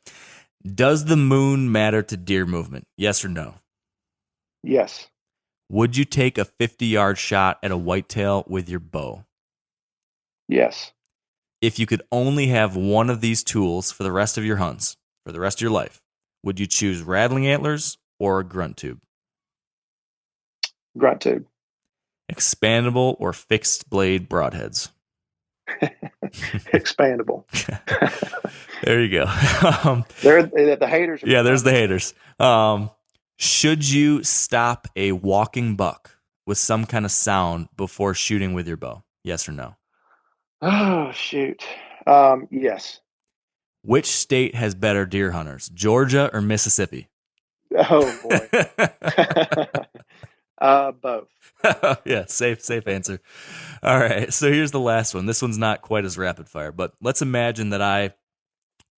Speaker 4: Does the moon matter to deer movement? Yes or no?
Speaker 5: Yes.
Speaker 4: Would you take a 50-yard shot at a whitetail with your bow?
Speaker 5: Yes.
Speaker 4: If you could only have one of these tools for the rest of your hunts, for the rest of your life, would you choose rattling antlers or a grunt tube?
Speaker 5: Grunt tube.
Speaker 4: Expandable or fixed blade broadheads?
Speaker 5: Expandable.
Speaker 4: There you go.
Speaker 5: The haters.
Speaker 4: Yeah, there's the haters. Should you stop a walking buck with some kind of sound before shooting with your bow? Yes or no?
Speaker 5: Oh, shoot. Yes.
Speaker 4: Which state has better deer hunters, Georgia or Mississippi?
Speaker 5: Oh, boy. Both.
Speaker 4: Yeah, safe answer. All right, so here's the last one. This one's not quite as rapid fire, but let's imagine that I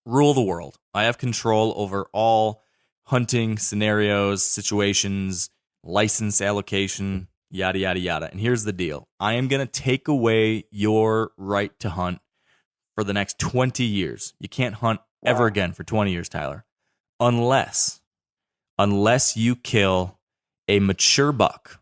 Speaker 4: rule the world. I have control over all hunting scenarios, situations, license allocation, yada, yada, yada. And here's the deal. I am going to take away your right to hunt for the next 20 years. You can't hunt ever again for 20 years, Tyler, unless you kill a mature buck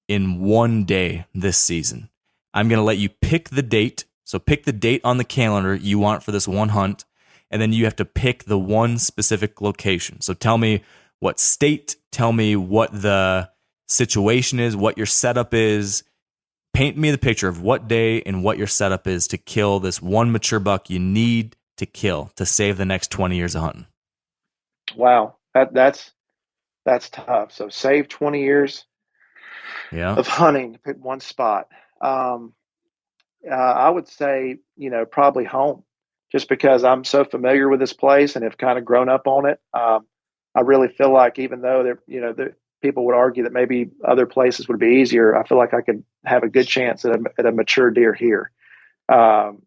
Speaker 4: in one day this season. I'm going to let you pick the date. So pick the date on the calendar you want for this one hunt, and then you have to pick the one specific location. So tell me what state, tell me what the situation is, what your setup is. Paint me the picture of what day and what your setup is to kill this one mature buck you need to kill to save the next 20 years of hunting.
Speaker 5: Wow. That's tough. So save 20 years of hunting to pick one spot. I would say, probably home, just because I'm so familiar with this place and have kind of grown up on it. I really feel like, even though people would argue that maybe other places would be easier, I feel like I could have a good chance at a mature deer here. I'm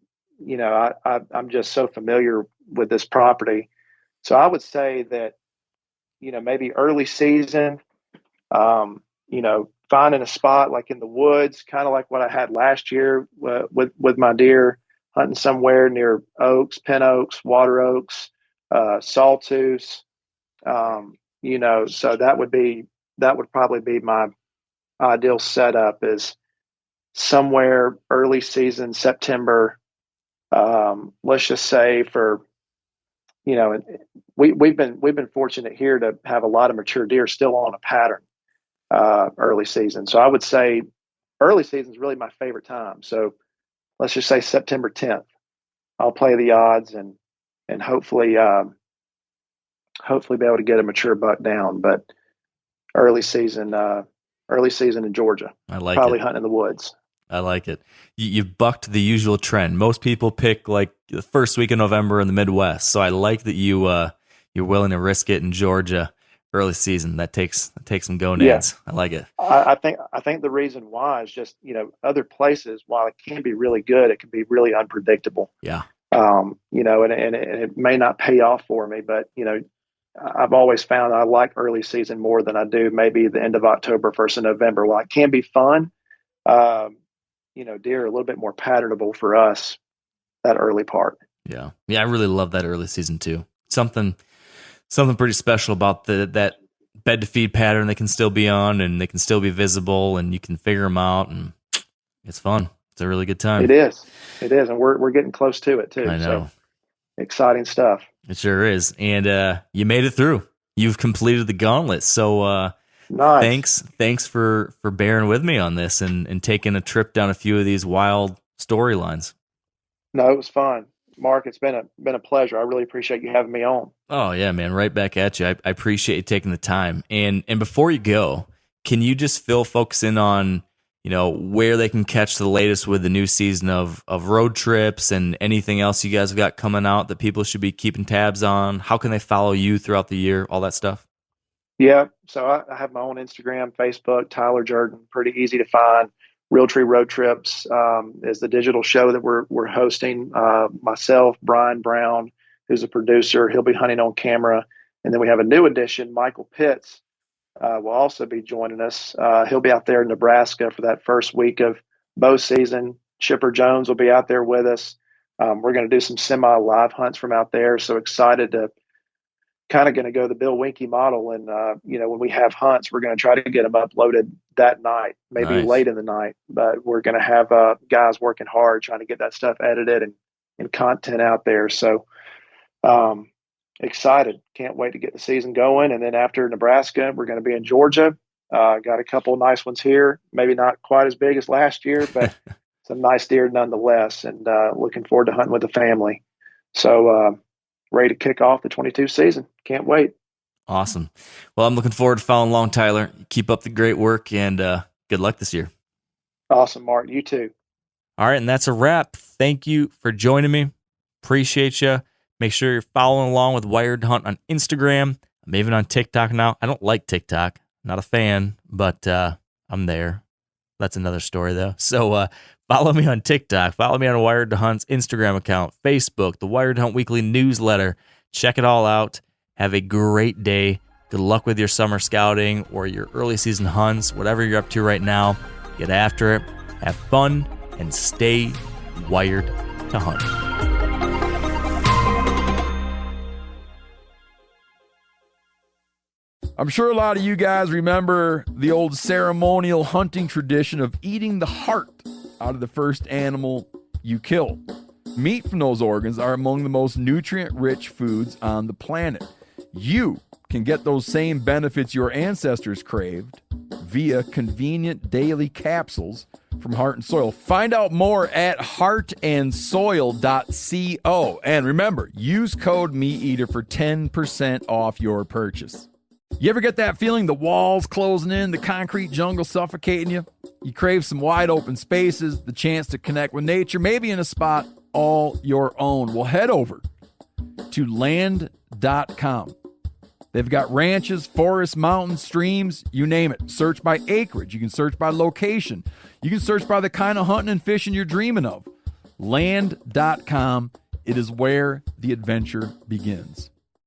Speaker 5: just so familiar with this property. So I would say that, maybe early season, finding a spot like in the woods, kind of like what I had last year with my deer, hunting somewhere near oaks, pin oaks, water oaks, sawtooths. So that would probably be my ideal setup, is somewhere early season, September. Let's just say we've been fortunate here to have a lot of mature deer still on a pattern early season. So I would say early season is really my favorite time. So let's just say September 10th. I'll play the odds and hopefully be able to get a mature buck down. But early season, early season in Georgia.
Speaker 4: I like
Speaker 5: Probably
Speaker 4: it.
Speaker 5: hunting in the woods.
Speaker 4: I like it. You've bucked the usual trend. Most people pick like the first week of November in the Midwest. So I like that you're willing to risk it in Georgia early season. That takes some gonads. I like it.
Speaker 5: I think the reason why is just, other places, while it can be really good, it can be really unpredictable.
Speaker 4: Yeah.
Speaker 5: And it may not pay off for me, but I've always found I like early season more than I do maybe the end of October, 1st of November. While it can be fun, deer are a little bit more patternable for us, that early part.
Speaker 4: Yeah. Yeah, I really love that early season too. Something pretty special about that bed to feed pattern they can still be on, and they can still be visible, and you can figure them out, and it's fun. It's a really good time.
Speaker 5: It is, and we're getting close to it too.
Speaker 4: I know.
Speaker 5: So, exciting stuff.
Speaker 4: It sure is. And you made it through. You've completed the gauntlet. So
Speaker 5: Nice.
Speaker 4: Thanks for bearing with me on this and taking a trip down a few of these wild storylines.
Speaker 5: No, it was fun. Mark, it's been a pleasure. I really appreciate you having me on.
Speaker 4: Oh yeah, man. Right back at you. I appreciate you taking the time. And before you go, can you just focus in on, where they can catch the latest with the new season of road trips and anything else you guys have got coming out that people should be keeping tabs on? How can they follow you throughout the year? All that stuff.
Speaker 5: Yeah. So I have my own Instagram, Facebook, Tyler Jordan, pretty easy to find. Realtree Roadtrips is the digital show that we're hosting. Myself, Brian Brown, who's a producer, he'll be hunting on camera. And then we have a new addition, Michael Pitts, will also be joining us. He'll be out there in Nebraska for that first week of bow season. Chipper Jones will be out there with us. We're going to do some semi-live hunts from out there. So excited to kind of going to go the Bill Winke model. And, when we have hunts, we're going to try to get them uploaded that night, maybe
Speaker 4: Nice.
Speaker 5: late in the night. But we're going to have guys working hard trying to get that stuff edited and content out there. So excited. Can't wait to get the season going. And then after Nebraska, we're going to be in Georgia. Got a couple of nice ones here. Maybe not quite as big as last year, but some nice deer nonetheless. And looking forward to hunting with the family. So ready to kick off the 22 season. Can't wait.
Speaker 4: Awesome. Well, I'm looking forward to following along, Tyler. Keep up the great work, and good luck this year.
Speaker 5: Awesome, Mark. You too.
Speaker 4: All right, and that's a wrap. Thank you for joining me. Appreciate you. Make sure you're following along with Wired Hunt on Instagram. I'm even on TikTok now. I don't like TikTok. Not a fan, but I'm there. That's another story, though. So follow me on TikTok. Follow me on Wired Hunt's Instagram account, Facebook, the Wired Hunt Weekly newsletter. Check it all out. Have a great day. Good luck with your summer scouting or your early season hunts, whatever you're up to right now. Get after it. Have fun and stay wired to hunt.
Speaker 1: I'm sure a lot of you guys remember the old ceremonial hunting tradition of eating the heart out of the first animal you kill. Meat from those organs are among the most nutrient-rich foods on the planet. You can get those same benefits your ancestors craved via convenient daily capsules from Heart and Soil. Find out more at heartandsoil.co. And remember, use code MeatEater for 10% off your purchase. You ever get that feeling the walls closing in, the concrete jungle suffocating you? You crave some wide open spaces, the chance to connect with nature, maybe in a spot all your own. Well, head over to land.com. They've got ranches, forests, mountains, streams, you name it. Search by acreage. You can search by location. You can search by the kind of hunting and fishing you're dreaming of. Land.com. It is where the adventure begins.